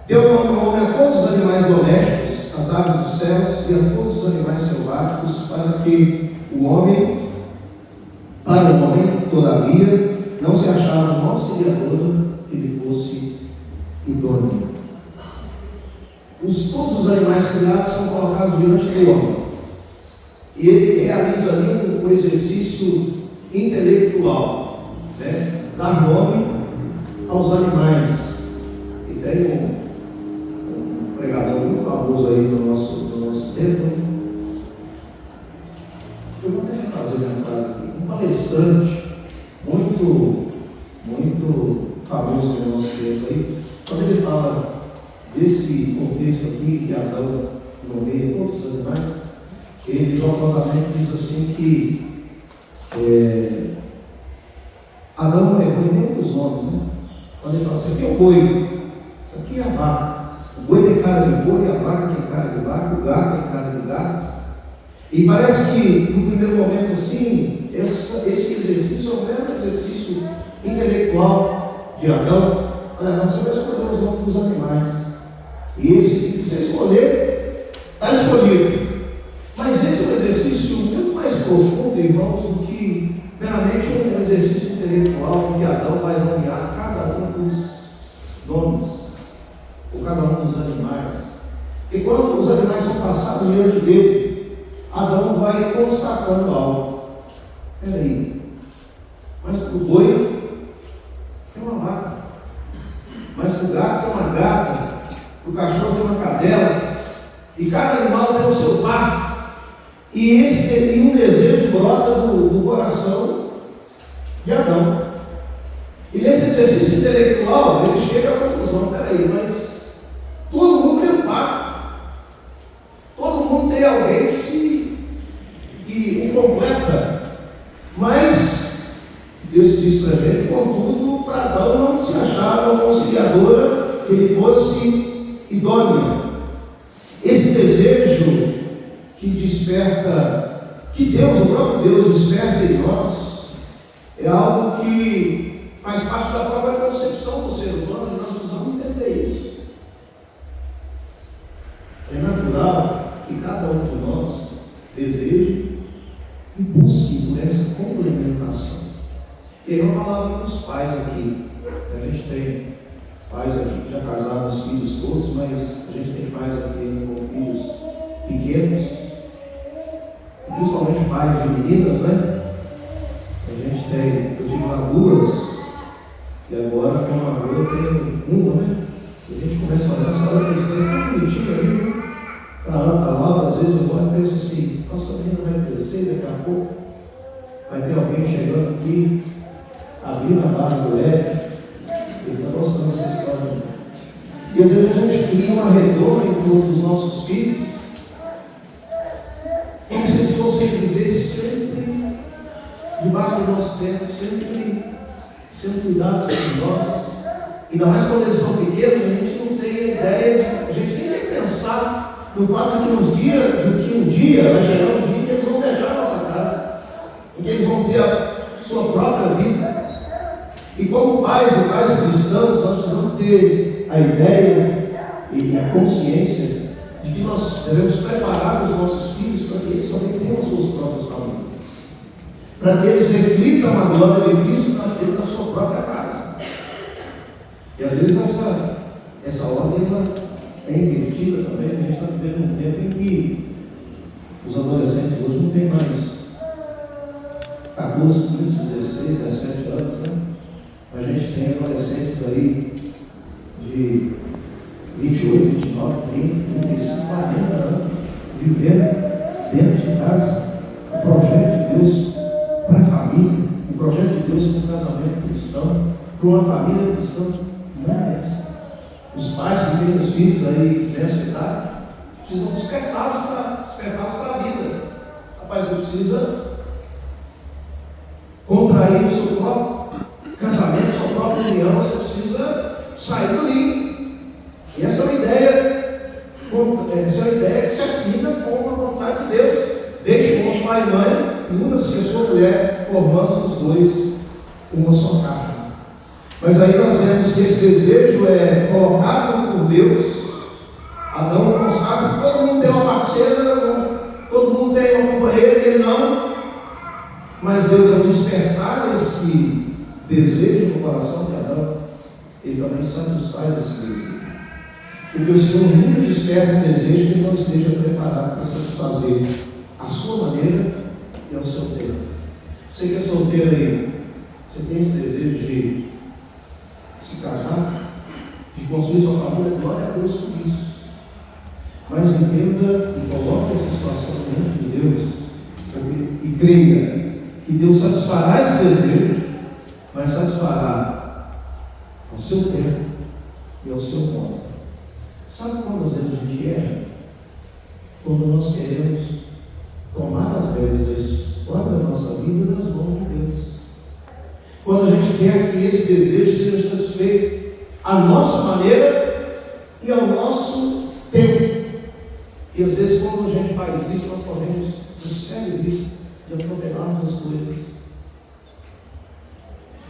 Deu nome ao homem a todos os animais domésticos, as aves dos céus e a todos os animais selváticos, para que o homem, todavia, não se achava um auxiliador que lhe fosse idôneo. Todos os animais criados são colocados diante do homem. E ele realiza ali um exercício intelectual, né? Dar nome aos animais. E tem um pregador muito famoso aí no nosso tempo. Eu vou até fazer minha frase aqui. Um palestrante muito famoso no nosso tempo aí, quando ele fala desse contexto aqui, que Adão nomeia todos os animais, ele jocosamente diz assim que Adão não errou em nenhum dos nomes, né? Quando ele fala, isso aqui é o boi, isso aqui é a vaca. O boi tem cara de boi, a vaca tem cara de vaca, o gato tem cara de gato. E parece que, no primeiro momento assim, esse exercício é o mesmo exercício intelectual de Adão. Olha, nós vamos escolher os nomes dos animais. E esse que você escolher, está escolhido. Mas esse é um exercício muito mais profundo, irmãos, do que meramente um exercício intelectual, que Adão vai nomear cada um dos nomes, ou cada um dos animais. E quando os animais são passados diante dele, Adão vai constatando algo. Peraí, mas para o boi tem uma vaca, mas para o gato tem uma gata, para o cachorro tem uma cadela, e cada animal tem o seu par. E um desejo brota do coração de Adão. E nesse exercício intelectual, ele chega à conclusão: peraí, mas todo mundo tem um par, todo mundo tem alguém que o completa. Mas Deus diz para a gente, contudo, para Adão não se achava uma auxiliadora que ele fosse idônea. Esse desejo que desperta, que Deus, o próprio Deus, desperta em nós, é algo que faz parte da própria concepção do ser humano, e nós precisamos entender isso. É natural que cada um de nós deseje e busque por essa complementação. E aí uma palavra para os pais aqui. A gente tem pais aqui que já casaram os filhos todos, mas a gente tem pais aqui ainda com filhos pequenos, principalmente pais de meninas, né? A gente tem, eu tive lá duas, e agora com uma avó eu tenho uma, né? E a gente começa a olhar, essa hora que eles têm tão bonitinho ali, né? Para lá, para lá, às vezes eu olho e penso assim, nossa, a menina vai crescer, daqui a pouco vai ter alguém chegando aqui, abrindo a barra do leque, ele está gostando dessa história. E às vezes a gente cria uma redoma em torno dos nossos filhos, como se eles fossem viver sempre debaixo do nosso teto, sempre sendo cuidados por nós. Ainda mais quando eles são pequenos, a gente não tem ideia, a gente nem tem que pensar no fato de que um dia vai chegar um dia que eles vão deixar a nossa casa, em que eles vão ter a sua própria vida. E como pais e pais cristãos, nós precisamos ter a ideia e a consciência de que nós devemos preparar os nossos filhos para que eles também tenham as suas próprias famílias, para que eles reflitam a glória de Cristo dentro da sua própria casa. E às vezes essa ordem é invertida também. A gente está vivendo um tempo em que os adolescentes hoje não têm mais 14, 15, 16, 17 anos, né? A gente tem adolescentes aí de 28, 29, 30, 35, 40 anos. vivendo dentro de casa o projeto de Deus para a família, o projeto de Deus para um casamento cristão, para uma família cristã. Não é essa. Os pais que têm os filhos aí nessa idade precisam despertá-los para a vida. Rapaz, você precisa contrair o seu próprio casamento, sua própria união, você precisa sair do ninho. E essa é uma ideia que se afina com a vontade de Deus. Deixe com o pai e mãe e una-se a sua mulher, formando os dois uma só carne. Mas aí nós vemos que esse desejo é colocado por Deus. Adão não sabe que todo mundo tem uma parceira, todo mundo tem uma companheira, e ele não. Mas Deus, ao despertar esse desejo no coração de Adão, ele também satisfaz esse desejo. Porque o Senhor nunca desperta um desejo que ele não esteja preparado para satisfazer a sua maneira e ao seu tempo. Você que é solteiro aí, você tem esse desejo de se casar, de construir sua família? Glória a Deus por isso. Mas entenda e coloque essa situação diante de Deus e creia que Deus satisfará esse desejo, mas satisfará ao seu tempo e ao seu modo. Sabe quando às vezes a gente erra? Quando nós queremos tomar as rédeas da história da nossa vida nas mãos de Deus. Quando a gente quer que esse desejo seja satisfeito à nossa maneira e ao nosso tempo. E às vezes quando a gente faz isso, nós podemos um sério risco de atropelarmos as coisas.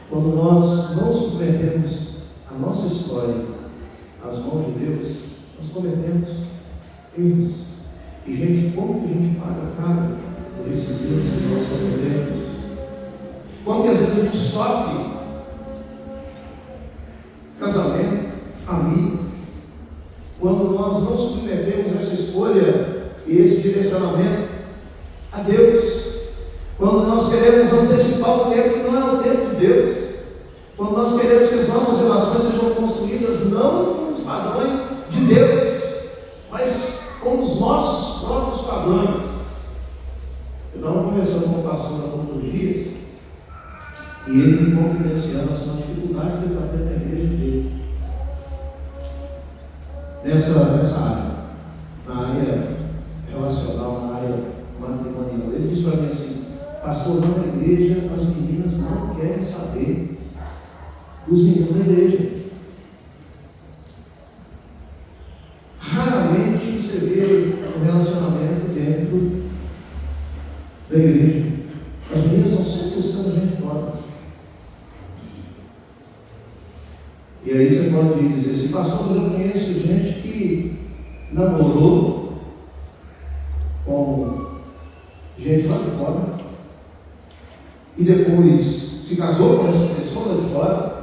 Quando nós não submetemos a nossa história às mãos de Deus, nós cometemos erros. E gente, como que a gente paga caro por esses erros que nós cometemos? Como que às vezes a gente sofre casamento, família, quando nós não submetemos essa escolha e esse direcionamento a Deus, quando nós queremos antecipar o tempo que não é o tempo de Deus, quando nós queremos que as nossas relações sejam construídas não com os padrões de Deus, mas com os nossos próprios padrões. Eu estava conversando com o pastor há alguns dias, e ele me confidenciando assim, a dificuldade que ele está tendo na igreja dele. Nessa área, na área relacional, na área matrimonial. Ele disse para mim assim: pastor, na igreja as meninas não querem saber dos meninos da igreja. Raramente você vê um relacionamento dentro da igreja. As meninas são sempre buscando gente fora. E aí você pode dizer assim: pastor, eu conheço gente que namorou com gente lá de fora e depois se casou com essa pessoa lá de fora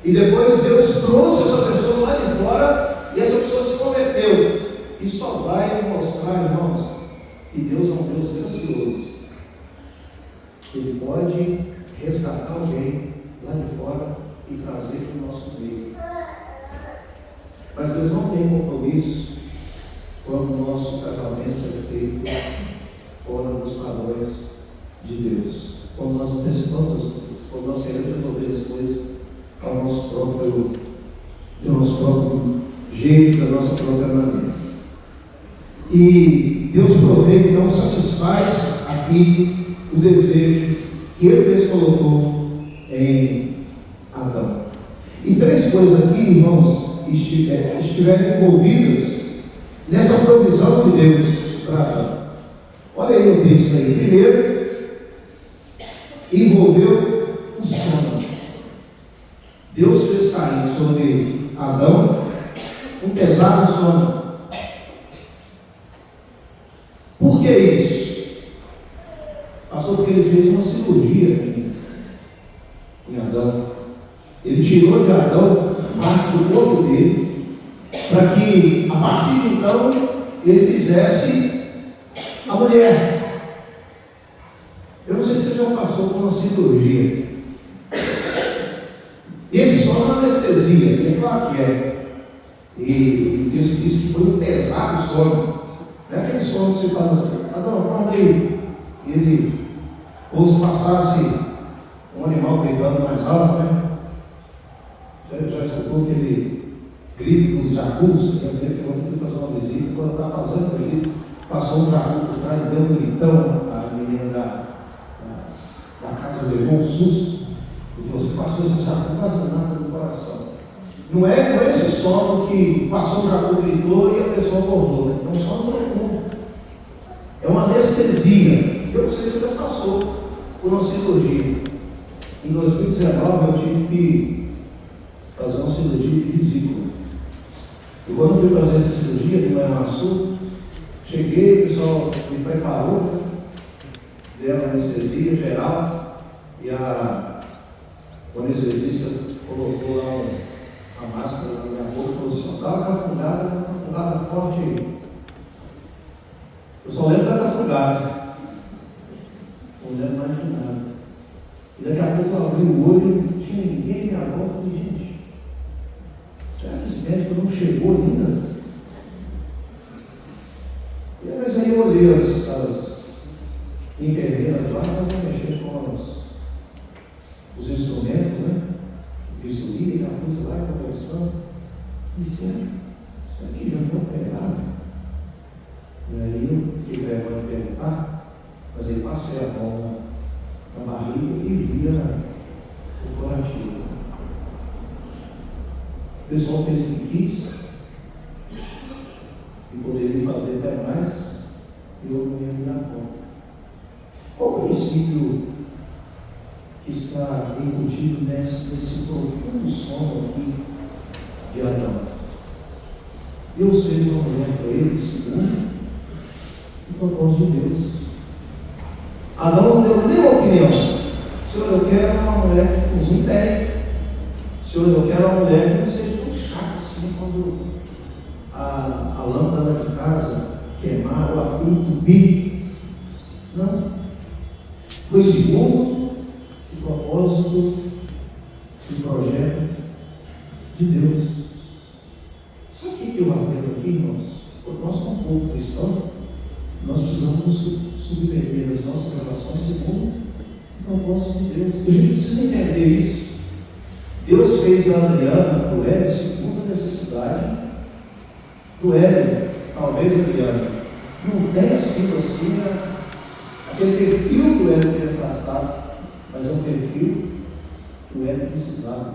e depois Deus trouxe essa pessoa lá de fora e essa pessoa se converteu. E só vai mostrar, irmãos, que Deus é um Deus gracioso. Ele pode resgatar alguém lá de fora e trazer para o nosso meio. Mas Deus não tem compromisso quando o nosso casamento é feito fora dos padrões de Deus. Quando nós antecipamos as coisas, quando nós queremos resolver as coisas do nosso próprio jeito, da nossa própria maneira. E Deus provê, então, satisfaz aqui o desejo que Ele mesmo colocou em Adão. E três coisas aqui, irmãos, estiverem envolvidas nessa provisão de Deus para Adão. Olha aí no texto aí. Primeiro, envolveu o sono. Deus fez cair sobre Adão um pesado sono. Por que isso? Passou porque ele fez uma cirurgia em Adão. Ele tirou de Adão parte do corpo dele, para que a partir de então ele fizesse a mulher. Eu não sei se você já passou por uma cirurgia. Esse sono é anestesia, é claro que é. E Deus disse que foi um pesado sono. Não é aquele sono que você fala assim, Adão, acorda aí. E ele, ou se passasse um animal gritando mais alto, né? Já escutou aquele grito dos jacus? Eu lembro que ontem fui fazer uma visita, quando eu estava fazendo a visita, passou um jacu por trás e deu um gritão, a menina da casa levou um susto. E falou assim, passou esse jacu, quase nada do coração. Não é esse sono que passou o jacu, gritou e a pessoa acordou, né? É um sono profundo. É uma anestesia. Eu não sei se você já passou por uma cirurgia. Em 2019 eu tive que fazer uma cirurgia de vesícula. E quando eu fui fazer essa cirurgia de Manhuaçu, cheguei, o pessoal me preparou, deu anestesia geral e o anestesista colocou lá a máscara na minha boca e falou assim, dá uma cafungada forte aí. Eu só lembro da cafungada. Não lembro mais de nada. E daqui a pouco eu abri o olho, não tinha ninguém à minha volta. Eu falei, gente, será que esse médico não chegou ainda? Mas aí eu olhei as enfermeiras lá, estavam mexendo com os instrumentos, né? Bisturi, aquela coisa lá, conversando. E isso aqui já não é operado. E aí eu fiquei vergonha de perguntar, mas aí passei a mão na barriga e via o curativo. O pessoal fez o que quis e poderia fazer até mais, e eu não ia me dar conta. Qual o princípio que está embutido nesse profundo sono aqui de Adão? Deus fez uma mulher para ele, segundo o propósito de Deus. Adão não deu nenhuma opinião. Senhor, eu quero uma mulher que cozinhe bem. Senhor, eu quero uma mulher que não seja tão chata assim quando a lâmpada de casa queimar ou a entupir. Não. Foi segundo o propósito do projeto de Deus. Sabe o que eu aprendo aqui, irmãos? Nós, como povo cristão, nós precisamos subverter as nossas relações segundo o propósito de Deus. E a gente precisa entender isso. Deus fez a Adriana para o Hélio segundo a necessidade do Hélio. Talvez, Adriana, não tenha sido assim aquele perfil que o Hélio tinha traçado, mas é um perfil que o Hélio precisava.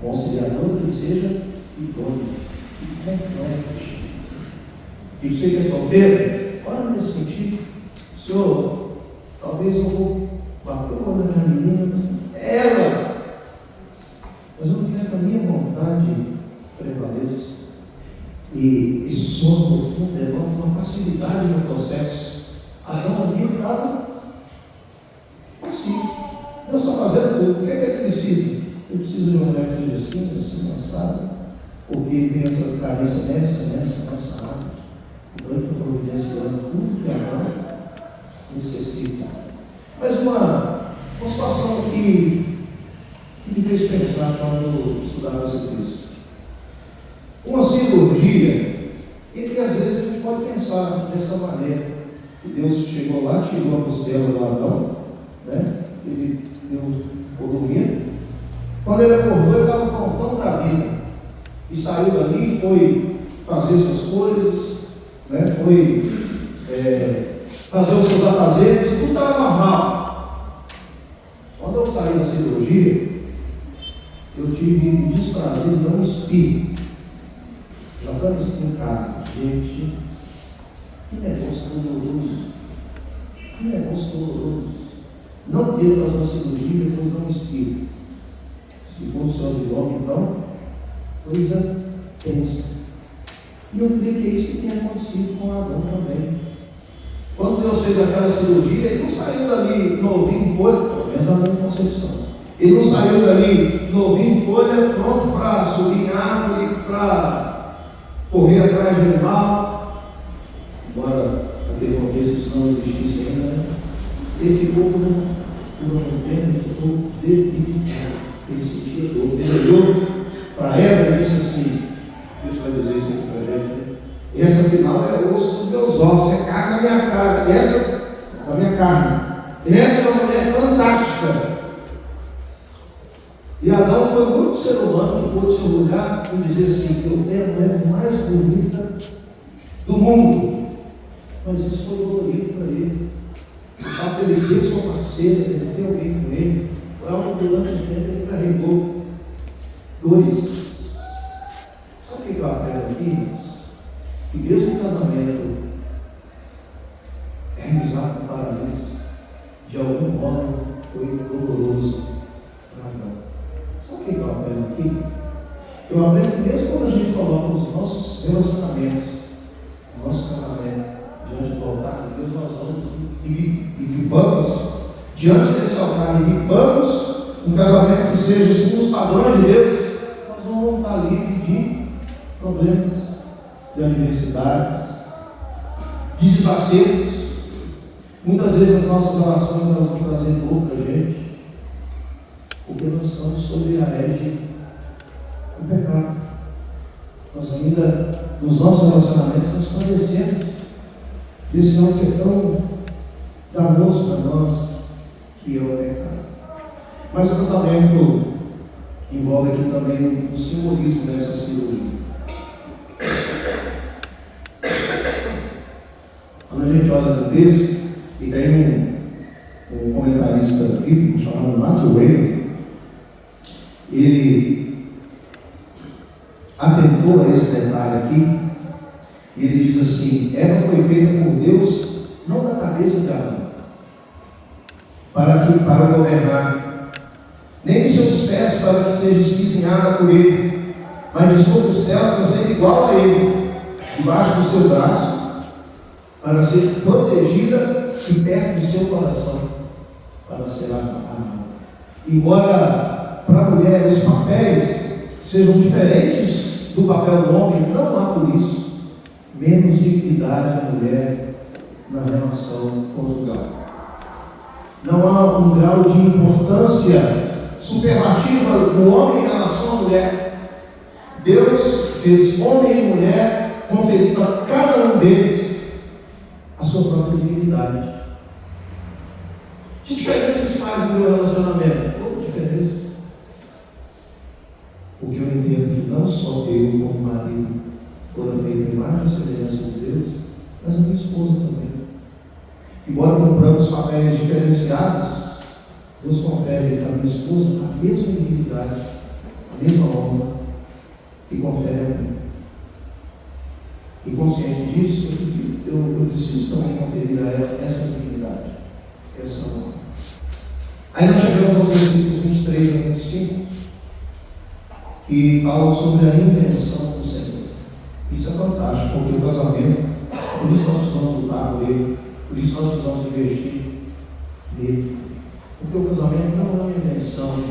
Bom seria todo que seja idôneo, que complete. E você que é solteiro, olha nesse sentido. Senhor, talvez eu vou bater o olho na minha menina, ela, mas eu não quero que a minha vontade prevaleça. E esse sono profundo denota uma facilidade no processo. Adão ali estava assim, não só fazendo tudo. O que é que ele precisa? Ele precisa de uma mulher que seja assim, assado, porque ele tem essa carência nessa área. Então ele está providenciando tudo que Adão necessita. Mas uma situação que me fez pensar quando estudava esse texto. Uma cirurgia, e que às vezes a gente pode pensar dessa maneira, que Deus chegou lá, tirou a costela do Adão, né? Ele ficou dormindo. Quando ele acordou, ele estava prontão para a vida. E saiu dali e foi fazer suas coisas, né? Foi fazer os seus afazeres, e tudo estava normal. Quando eu saí da cirurgia, eu tive o desprazer de dar um espirro. Já estamos em casa, gente. Que negócio doloroso. Que negócio doloroso. Não queira fazer uma cirurgia e depois dar um espirro. Se for no céu de homem, então, coisa tensa. E eu creio que é isso que tem acontecido com Adão também. Quando Deus fez aquela cirurgia, ele não saiu dali novinho em folha, pelo menos na minha concepção. Ele não saiu dali novinho em folha, pronto para subir em árvore, para correr atrás de animal. Embora aquele contexto isso não existisse ainda, né? Ele ficou por um tempo, ele ficou debilitado. Ele sentia dor. Ele olhou para ela e disse assim: Deus vai dizer isso aqui para a gente, né? E essa final é o osso dos meus ossos, é carne da minha carne. Essa da minha carne. Essa é uma mulher fantástica. E Adão foi o único ser humano que pôde se orgulhar e dizer assim: eu tenho a mulher mais bonita do mundo. Mas isso foi dolorido para ele. O fato de ele ter sua parceira, de ele ter alguém com ele, foi algo que durante o tempo ele carregou dores. Sabe o que eu aprendo aqui, irmãos? Que mesmo o casamento é realizado no paraíso, de algum modo foi doloroso para Adão. Sabe o que eu aprendo aqui? Eu aprendo que mesmo quando a gente coloca os nossos relacionamentos, o nosso casamento, diante do altar de Deus, nós vamos e vivamos diante desse altar e vivamos um casamento que seja segundo os padrões de Deus, nós não vamos estar livres de problemas, de adversidades, de desacertos. Muitas vezes as nossas relações elas vão trazer dor para a gente, porque nós estamos sobre a égide do pecado. Nós ainda, nos nossos relacionamentos, nos conhecemos desse algo que é tão danoso para nós, que é o pecado. Mas o casamento envolve aqui também o simbolismo dessa cirurgia. Quando a gente olha no texto, e tem um comentarista bíblico chamado Matthew Wayne, ele atentou a esse detalhe aqui, e ele diz assim: Eva foi feita por Deus, não da cabeça de Adão, para governar, nem de seus pés para que seja espizinhada por ele, mas de sua costela para ser igual a ele, debaixo do seu braço, para ser protegida e perto do seu coração, para ser amada. Embora para a mulher os papéis sejam diferentes do papel do homem, não há por isso menos dignidade da mulher na relação conjugal. Não há um grau de importância superlativa do homem em relação à mulher. Deus fez homem e mulher, conferindo a cada um deles a sua própria dignidade. Que diferença isso faz no meu relacionamento? Toda diferença. Porque eu entendo que não só eu, como marido, fora feito a imagem e semelhança de Deus, mas a minha esposa também. Embora compramos papéis diferenciados, Deus confere à minha esposa a mesma dignidade, a mesma honra que confere a mim. E consciente disso, eu preciso também conferir a ela essa dignidade, essa honra. Aí nós chegamos aos versículos 23 a 25, que falam sobre a invenção do Senhor. Isso é fantástico, porque o casamento, por isso nós precisamos lutar por ele, por isso nós precisamos investir nele. Porque o casamento não é uma invenção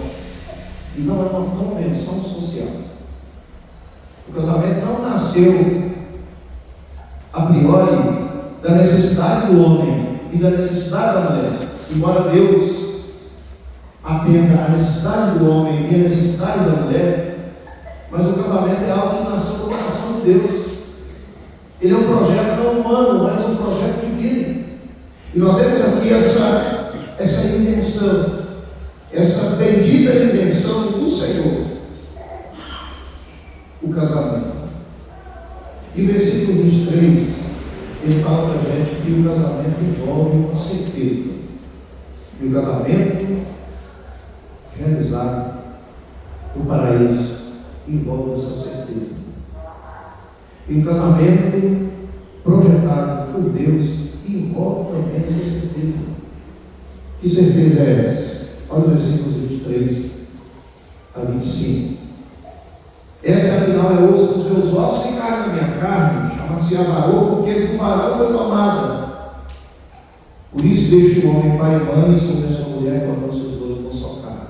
e não é uma convenção social. O casamento não nasceu a priori da necessidade do homem e da necessidade da mulher. Embora Deus atenda a necessidade do homem e a necessidade da mulher, mas o casamento é algo que nasceu do coração de Deus. Ele é um projeto não humano, mas um projeto divino. E nós temos aqui essa invenção, essa bendita invenção do Senhor, o casamento. E o versículo 23, ele fala para a gente que o casamento envolve uma certeza. E o casamento realizado no paraíso envolve essa certeza. E o casamento projetado por Deus envolve também essa certeza. Que certeza é essa? Olha os versículos 23 a 25. Essa afinal é osso dos meus ossos e carne da minha carne, chama-se Avarô, porque do varão foi tomada. Por isso deixa o homem pai e mãe, e se une a sua mulher, tornam-se os dois uma só carne.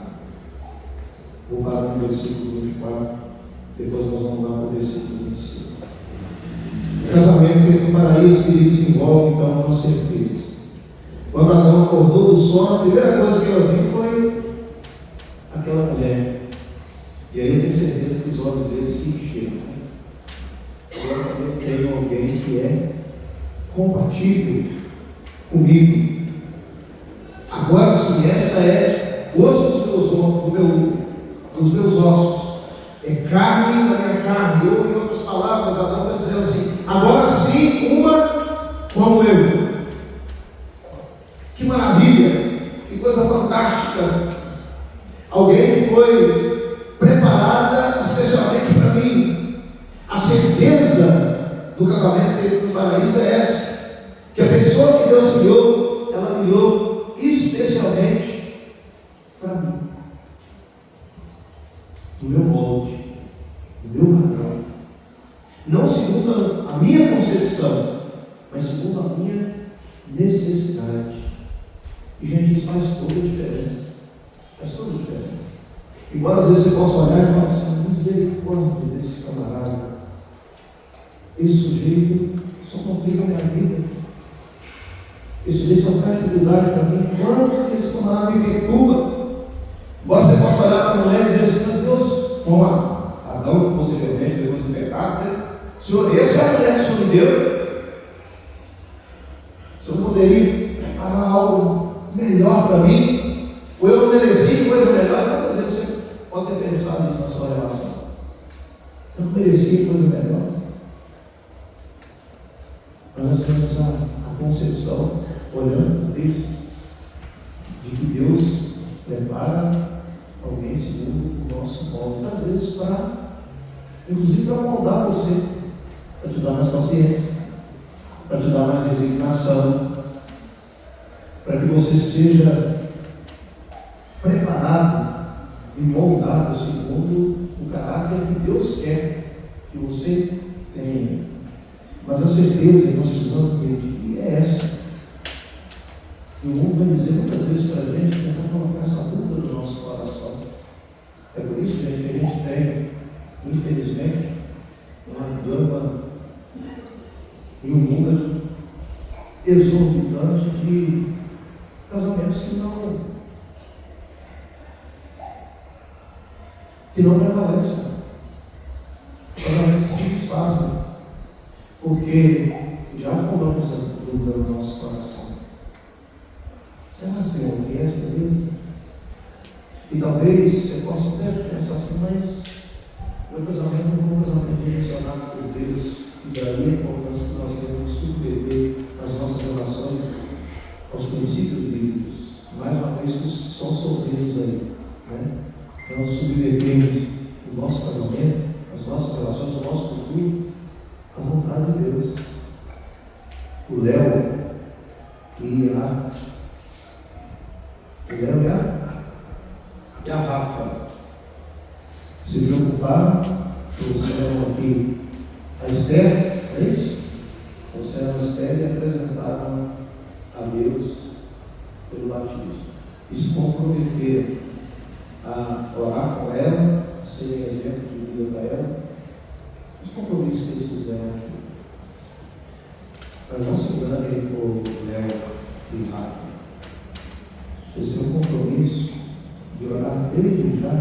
Vou parar no versículo 24, depois nós vamos lá para o versículo 25. O casamento feito no paraíso, queridos, envolve então uma certeza. Quando Adão acordou do sono, a primeira coisa que eu vi foi aquela mulher. E aí eu tenho certeza que os olhos dele se encheram. Eu tenho alguém que é compartilhe comigo. Agora sim, essa é osso dos meus ossos, é carne da minha carne. Ou, em outras palavras, Adão está dizendo assim: agora sim, uma como eu. Que maravilha, que coisa fantástica. Alguém que foi preparada especialmente para mim. A certeza do casamento feito no paraíso é essa: que a pessoa que Deus criou, ela criou especialmente para mim, do meu molde, do meu padrão, não segundo a minha concepção, mas segundo a minha necessidade. E, gente, isso faz toda a diferença. Faz toda a diferença. Embora às vezes você possa olhar e falar assim: misericórdia desse camarada, esse sujeito só complica a minha vida, esse sujeito só traz dificuldade para mim, quanto esse camarada me perturba. Embora você possa olhar para a mulher e dizer assim: meu Deus, como Adão, possivelmente, depois do pecado, né? Senhor, essa é a mulher que o Senhor me deu. O Senhor não poderia preparar algo melhor para mim? Ou eu não mereci coisa melhor? Quantas vezes você pode ter pensado nisso na sua relação? Eu não mereci coisa melhor. Nós temos a concepção, olhando por isso, de que Deus prepara alguém segundo o nosso molde, às vezes inclusive para moldar você, para te dar mais paciência, para te dar mais resignação, para que você seja preparado e moldado segundo o caráter que Deus quer que você tenha. Mas a certeza que nós precisamos ter de que é essa. E o mundo vai dizer muitas vezes para a gente, tentar colocar essa dúvida no nosso coração. É por isso, gente, que a gente tem, infelizmente, uma gama e um número exorbitante de casamentos que não prevalecem. Casamentos que se desfazem. Porque já coloca essa dúvida no nosso coração. Será, Senhor, que é essa mesmo? E talvez você possa até pensar assim: mas meu casamento não foi um casamento direcionado por Deus, e daí a importância que nós temos de submeter as nossas relações aos princípios bíblicos. Mais uma vez, que são solteiros aí, né? Nós submetemos o nosso casamento, as nossas relações, o nosso futuro à vontade de Deus. O Léo e a Rafa se preocuparam, trouxeram aqui a Esther, é isso? Trouxeram a Esther e apresentaram a Deus pelo batismo. E se comprometeram a orar com ela, serem exemplo de vida para ela. Os compromissos que eles fizeram. Mas não se enganem por Léo e Rafa. Vocês têm um compromisso de orar desde já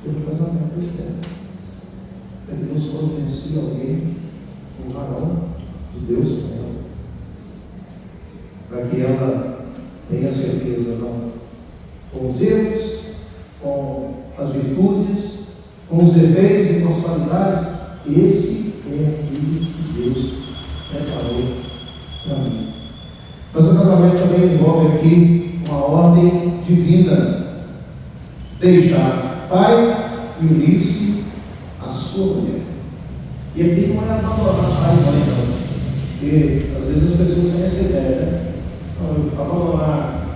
pelo casamento externo. Para que Deus providencie alguém, um varão de Deus com ela. Para que ela tenha certeza, não com os erros, com as virtudes, com os defeitos e com as qualidades. Esse é aquilo que Deus preparou para mim. Mas o casamento também envolve aqui uma ordem divina. Deixar pai e unir-se à sua mulher. E aqui não é abandonar pai e mãe, não. Porque às vezes as pessoas têm essa ideia, né? Abandonar,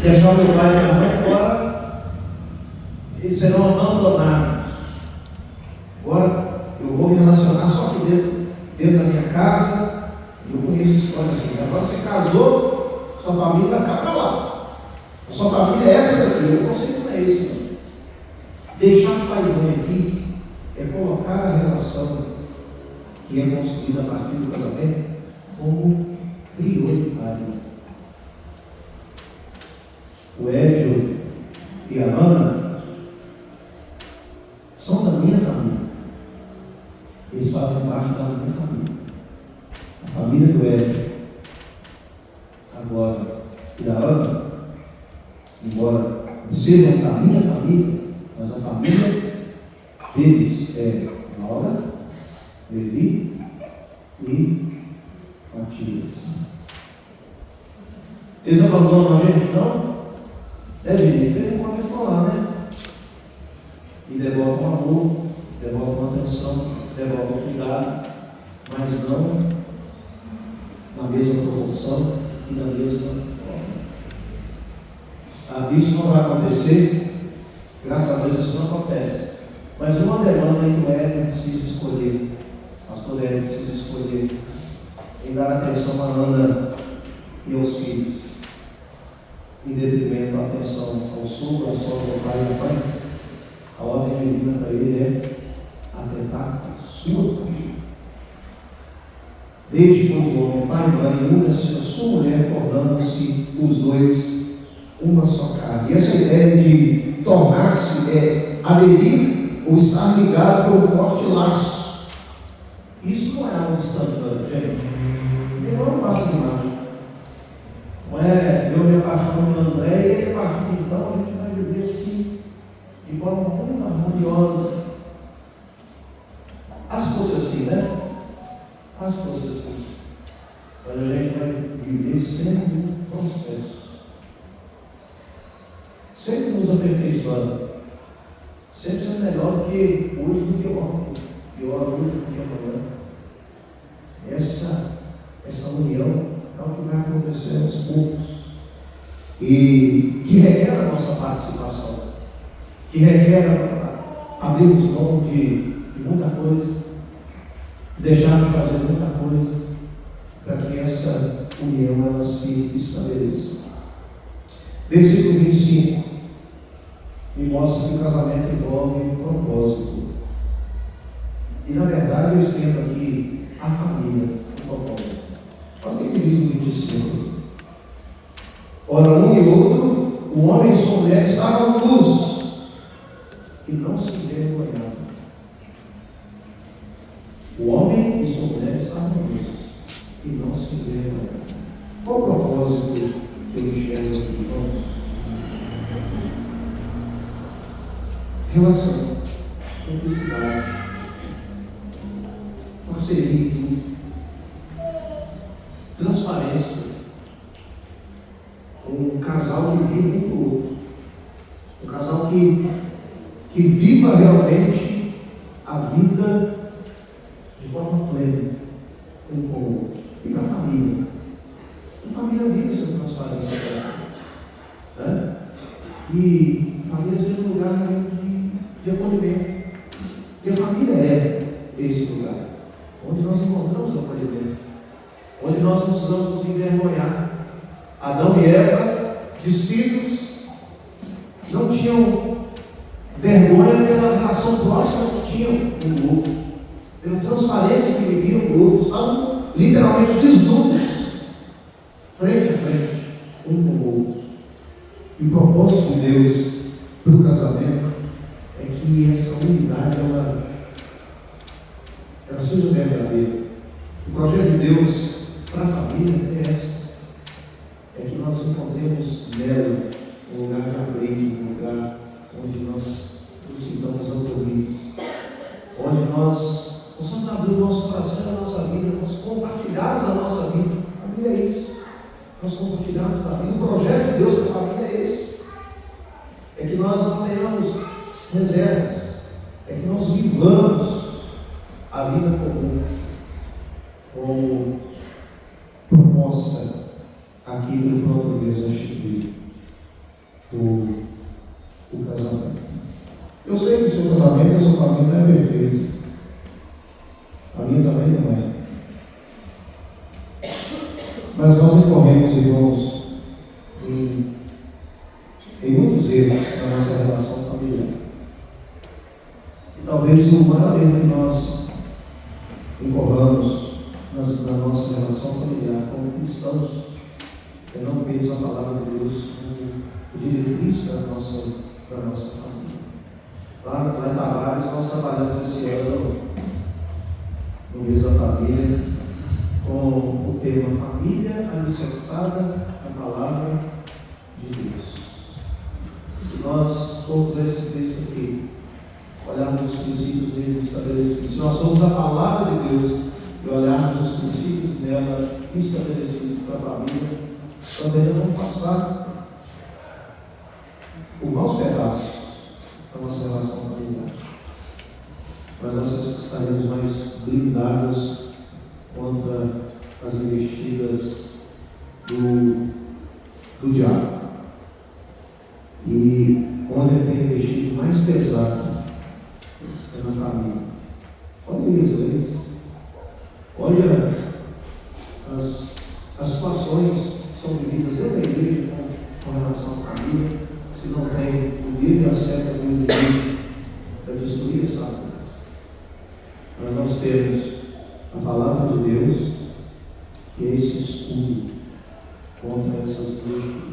deixar meu pai e minha mãe fora, eles serão abandonados. Agora eu vou me relacionar só aqui dentro da minha casa. Eu conheço histórias assim. Agora você casou, sua família vai ficar para lá. A sua família é essa daqui. O conceito não é esse, não. Deixar pai e mãe aqui é colocar a relação que é construída a partir do casamento como prioritária. O Hélio e a Ana são da minha família. Eles fazem parte da minha família. embora não sejam da minha família, mas a família deles é Laura, Levi e Matias. Eles abandonam a gente? Não? Deve ter uma questão lá, né? E devolvam amor, devolvam atenção, devolvam cuidado, mas não na mesma proporção e da mesma forma. Isso não vai acontecer, graças a Deus isso não acontece. Mas uma demanda que o Hélio precisa escolher, o pastor Hélio precisa escolher, em dar atenção à Ana e aos filhos, em detrimento à atenção ao sogro, ao sogro, ao pai e à mãe. A ordem divina para ele é atentar à sua família. Desde que o homem, pai e mãe, una-se a sua mulher, tornando-se os dois uma só carne. E essa ideia de tornar-se é aderir ou estar ligado por um forte laço. Isso não é algo instantâneo, gente. Não é um passo de mágica. Não é eu me apaixono pela Andréia e a partir de então a gente vai viver assim, de forma muito harmoniosa. As fosse assim, né? As fosse assim. Mas a gente vai viver sempre um processo. Sempre nos aperfeiçoando. Sempre sendo melhor do que hoje, do que ontem. Pior hoje do que amanhã. Essa união é o que vai acontecer aos poucos. E que requer a nossa participação. Que requer abrirmos mão de muita coisa, deixar de fazer muita coisa, para que essa união ela se estabeleça. Versículo 25 me mostra que o casamento envolve um propósito. E na verdade eu esquento aqui a família, o propósito. Olha o que diz o 25. Ora, um e outro, o homem e sua mulher estavam nus e não se envergonhavam. O homem e sua mulher estavam nus e não se envergonhavam. Qual o propósito que eu enxergo aqui, irmãos? Relação, cumplicidade, parceria, transparência. Um casal que vive um com o outro. Um casal que viva realmente a vida de forma plena, um com o outro. E para a família. A família vive essa transparência. Né? E a família seja um lugar de acolhimento. E a família é esse lugar, onde nós encontramos o acolhimento, onde nós não precisamos nos envergonhar. Adão e Eva, despidos, não tinham vergonha pela relação próxima que tinham um do outro, pela transparência que viviam um do outro, estavam literalmente desnudos, frente a frente, um com o outro. E o propósito de Deus para o casamento é que essa unidade ela seja verdadeira. O projeto de Deus para a família é esse. É que nós encontremos nela um lugar de abrigo, um lugar onde nós nos sintamos acolhidos, onde nós possamos abrir o nosso coração e a nossa vida, nós compartilharmos a nossa vida. A família é isso. Nós compartilharmos a vida. O projeto de Deus para a família é esse. É que nós não tenhamos reservas, é que nós vivamos a vida comum como proposta aqui no próprio Deus instituir o casamento. Eu sei que o seu casamento, a sua família não é perfeito. A minha também não é. Mas nós incorremos, irmãos, em muitos erros na nossa relação familiar. E talvez o maior erro que nós incorramos na nossa relação familiar como cristãos é não termos a palavra de Deus como diretriz para a nossa família. Lá em Tavares nós trabalhamos esse ano no mês da família com o tema Família alicerçada na palavra de Deus. nós formos a esse texto aqui, olharmos os princípios neles estabelecidos, se nós formos a palavra de Deus e olharmos os princípios nela estabelecidos para a família, também vamos passar por maus pedaços da nossa relação familiar. Mas nós estaremos mais blindados contra as investidas do diabo. E onde ele tem investido mais pesado é na família. Olha isso. Olha as situações que são vividas dentro da igreja com relação à família, se não tem o dedo e a seta do indivíduo para destruir essa família. Mas nós temos a palavra de Deus, que é esse escudo contra essas duas.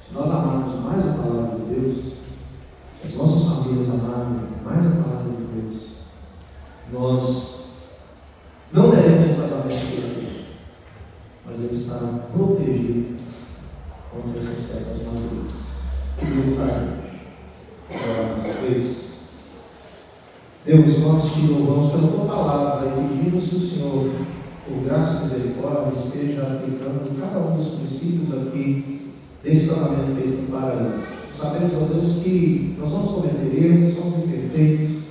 Se nós amarmos mais a palavra de Deus, se as nossas famílias amarem mais a palavra de Deus, nós não teremos um casamento perfeito, mas ele estará protegido contra essas setas malignas. Que Deus está hoje. Deus, nós te louvamos pela tua palavra e pedimos que o Senhor, por graça e misericórdia, esteja aplicando cada um dos princípios aqui desse tratamento feito para nós. Sabemos, ó Deus, que nós vamos cometer erros, somos imperfeitos,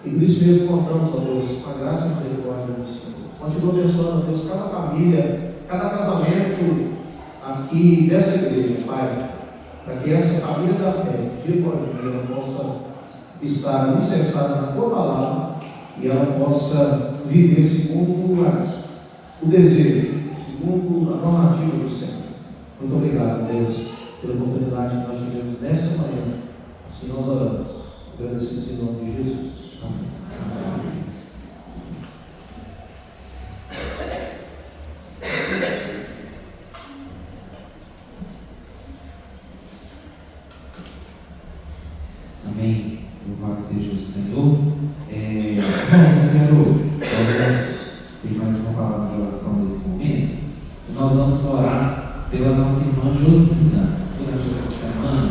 e por isso mesmo contamos, ó Deus, com a graça e misericórdia do Senhor. Continua abençoando, ó Deus, cada família, cada casamento aqui dessa igreja, Pai, para que essa família da fé, dia por dia, possa estar alicerçada na tua palavra e ela possa viver segundo o desejo, segundo a normativa do Senhor. Muito obrigado, Deus, pela oportunidade que nós tivemos nessa manhã. Assim nós oramos. Agradecidos em nome de Jesus. Amém. Amém. Louvado seja o Senhor. Eu quero ter mais uma palavra de oração nesse momento. E nós vamos orar pela nossa irmã Josina. Durante essa semana,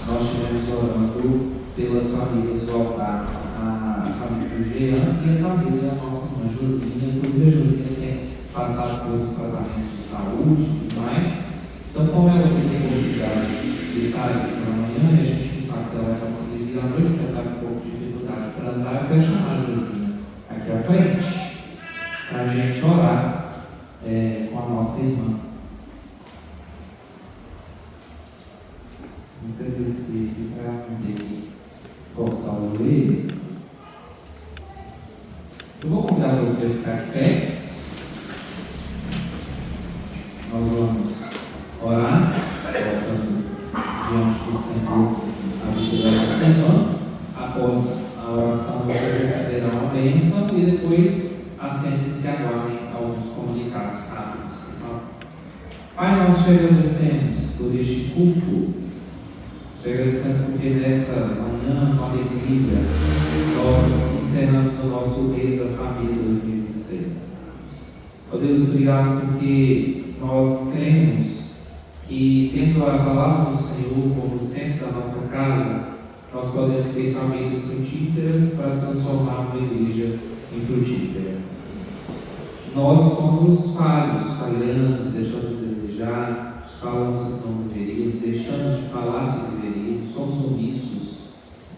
nós estivemos orando pelas famílias do altar, a família do Jean e a família da nossa irmã Josina. Inclusive, a Josina tem passado por uns tratamentos de saúde e tudo mais. Então, como ela tem a oportunidade de sair pela manhã, a gente não sabe se ela vai conseguir vir à noite, porque ela está com um pouco de dificuldade para andar. Eu quero chamar a Josina aqui à frente para a gente orar com a nossa irmã. Vou descer aqui para poder forçar o joelho. Eu vou convidar você a ficar de pé. Nós vamos orar, colocando diante do Senhor a vida da semana. Após a oração, vocês receberão a bênção e depois assentem-se e aguardem alguns comunicados rápidos, por favor. Pai, nós te agradecemos por este culto. Te agradecemos porque nessa manhã, com alegria, nós encerramos o nosso mês da família 2026. Ó Deus, obrigado porque nós cremos que, tendo a palavra do Senhor como centro da nossa casa, nós podemos ter famílias frutíferas para transformar uma igreja em frutífera. Nós somos falhamos, deixamos de desejar, falamos o que não deveríamos, deixamos de falar o que deveríamos, somos omissos,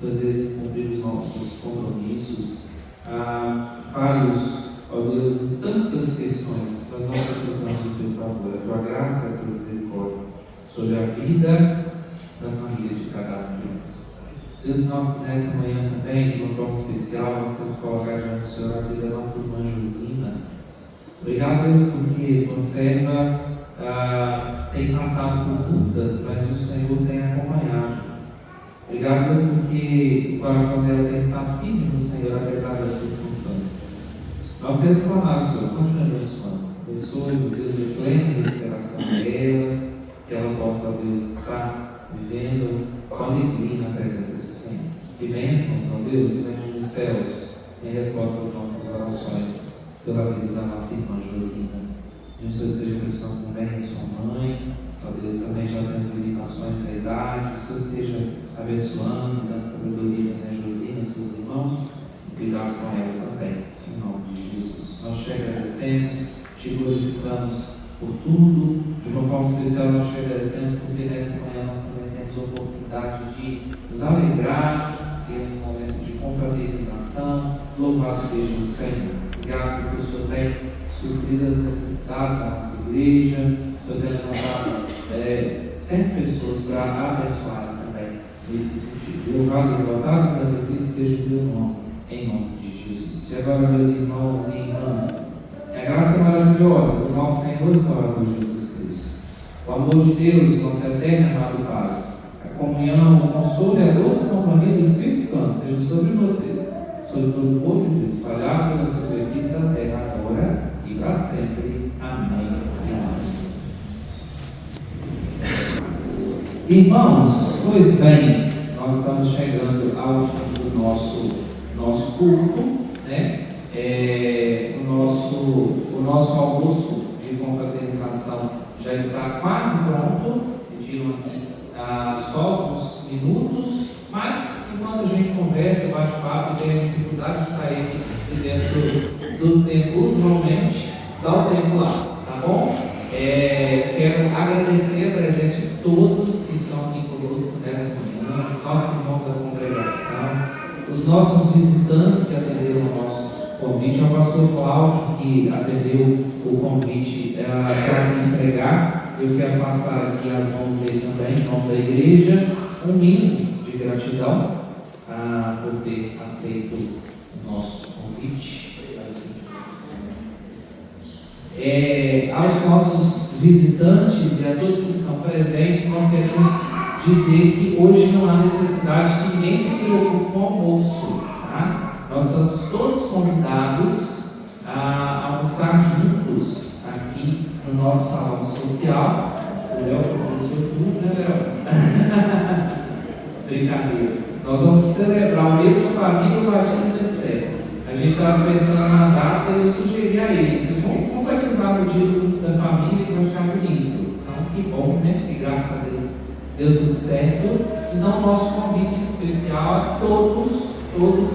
muitas vezes em cumprir os nossos compromissos, falhos, ó Deus, em tantas questões, mas nós suplicamos o teu favor, a tua graça e a tua misericórdia sobre a vida da família de cada um de nós. Deus, nós nessa manhã também, de uma forma especial, nós queremos colocar diante do Senhor a vida da nossa irmã Josina. Obrigado, Deus, porque tua serva tem passado por lutas, mas o Senhor tem acompanhado. Obrigado, Deus, porque o coração dela tem estado firme no Senhor, apesar das circunstâncias. Nós queremos clamar, Senhor, continue abençoando. Abençoe, meu Deus, de plena recuperação dela, que ela possa, Deus, estar vivendo com alegria na presença do Senhor. Que bênçãos, ó Deus, venham dos céus em resposta às nossas orações pela vida da nossa irmã Josina. Que o Senhor esteja abençoando também a sua mãe, ó Deus, também já tem as limitações da idade, que o Senhor esteja abençoando, dando sabedoria a Josina, seus irmãos, e cuidado com ela também, em nome de Jesus. Nós te agradecemos, te glorificamos por tudo, de uma forma especial nós te agradecemos porque nessa manhã nós também temos a oportunidade de nos alegrar, ter um momento de confraternização. Louvado seja o Senhor. Obrigado porque o Senhor tem suprido as necessidades da nossa igreja, o Senhor tem levantado 100 pessoas para abençoar também nesse sentido. Louvado, exaltado e agradecido seja o teu nome, em nome de Jesus. E agora, meus irmãos e irmãs, a graça maravilhosa do nosso Senhor e Salvador Jesus Cristo, o amor de Deus, o nosso eterno e amado Pai, a comunhão, o consolo e a doce companhia do Espírito Santo seja sobre vocês, sobre todo o povo de Deus, espalhado pela superfície da terra, agora e para sempre. Amém. Irmãos, pois bem, nós estamos chegando ao fim do nosso culto, né? O nosso almoço de confraternização já está quase pronto. Pediram aqui só uns minutos, mas enquanto a gente conversa, bate-papo, tem a dificuldade de sair de dentro do templo, usualmente dá o tempo lá, tá bom? Quero agradecer a presença de todos que estão aqui conosco nessa manhã, nossos irmãos da congregação, os nossos visitantes que atenderam o nosso convite, ao pastor Cláudio, que atendeu o convite para me pregar. Eu quero passar aqui as mãos dele também, em nome da igreja, um mínimo de gratidão por ter aceito o nosso convite. Aos nossos visitantes e a todos que estão presentes, nós queremos dizer que hoje não há necessidade que ninguém se preocupe com o almoço, tá? Nós estamos todos convidados a almoçar juntos aqui no nosso salão social. O Léo professor tudo, né, Léo? Brincadeira. Nós vamos celebrar o mês da família o batismo de Esther. A gente estava pensando na data e eu sugeri a eles que vamos batizar no dia da família, que vai ficar bonito. Então, que bom, né? Que graças a Deus deu tudo certo. Então, nosso convite especial a todos,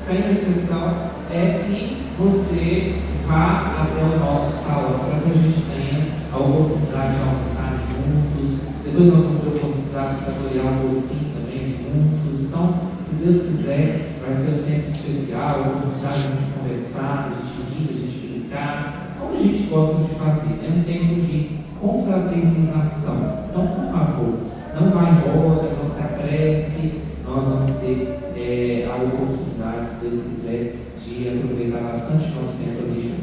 sem exceção, é que você vá até o nosso salão para que a gente tenha a oportunidade de almoçar juntos. Depois nós vamos ter a oportunidade de saborear o docinho também juntos. Então, se Deus quiser, vai ser um tempo especial, a oportunidade de a gente conversar, a gente rir, a gente brincar, como a gente gosta de fazer. É um tempo de confraternização. Então, por favor, não vá embora, não se apresse. Nós vamos ter a oportunidade, se Deus quiser, de aproveitar bastante nosso tempo ali juntos.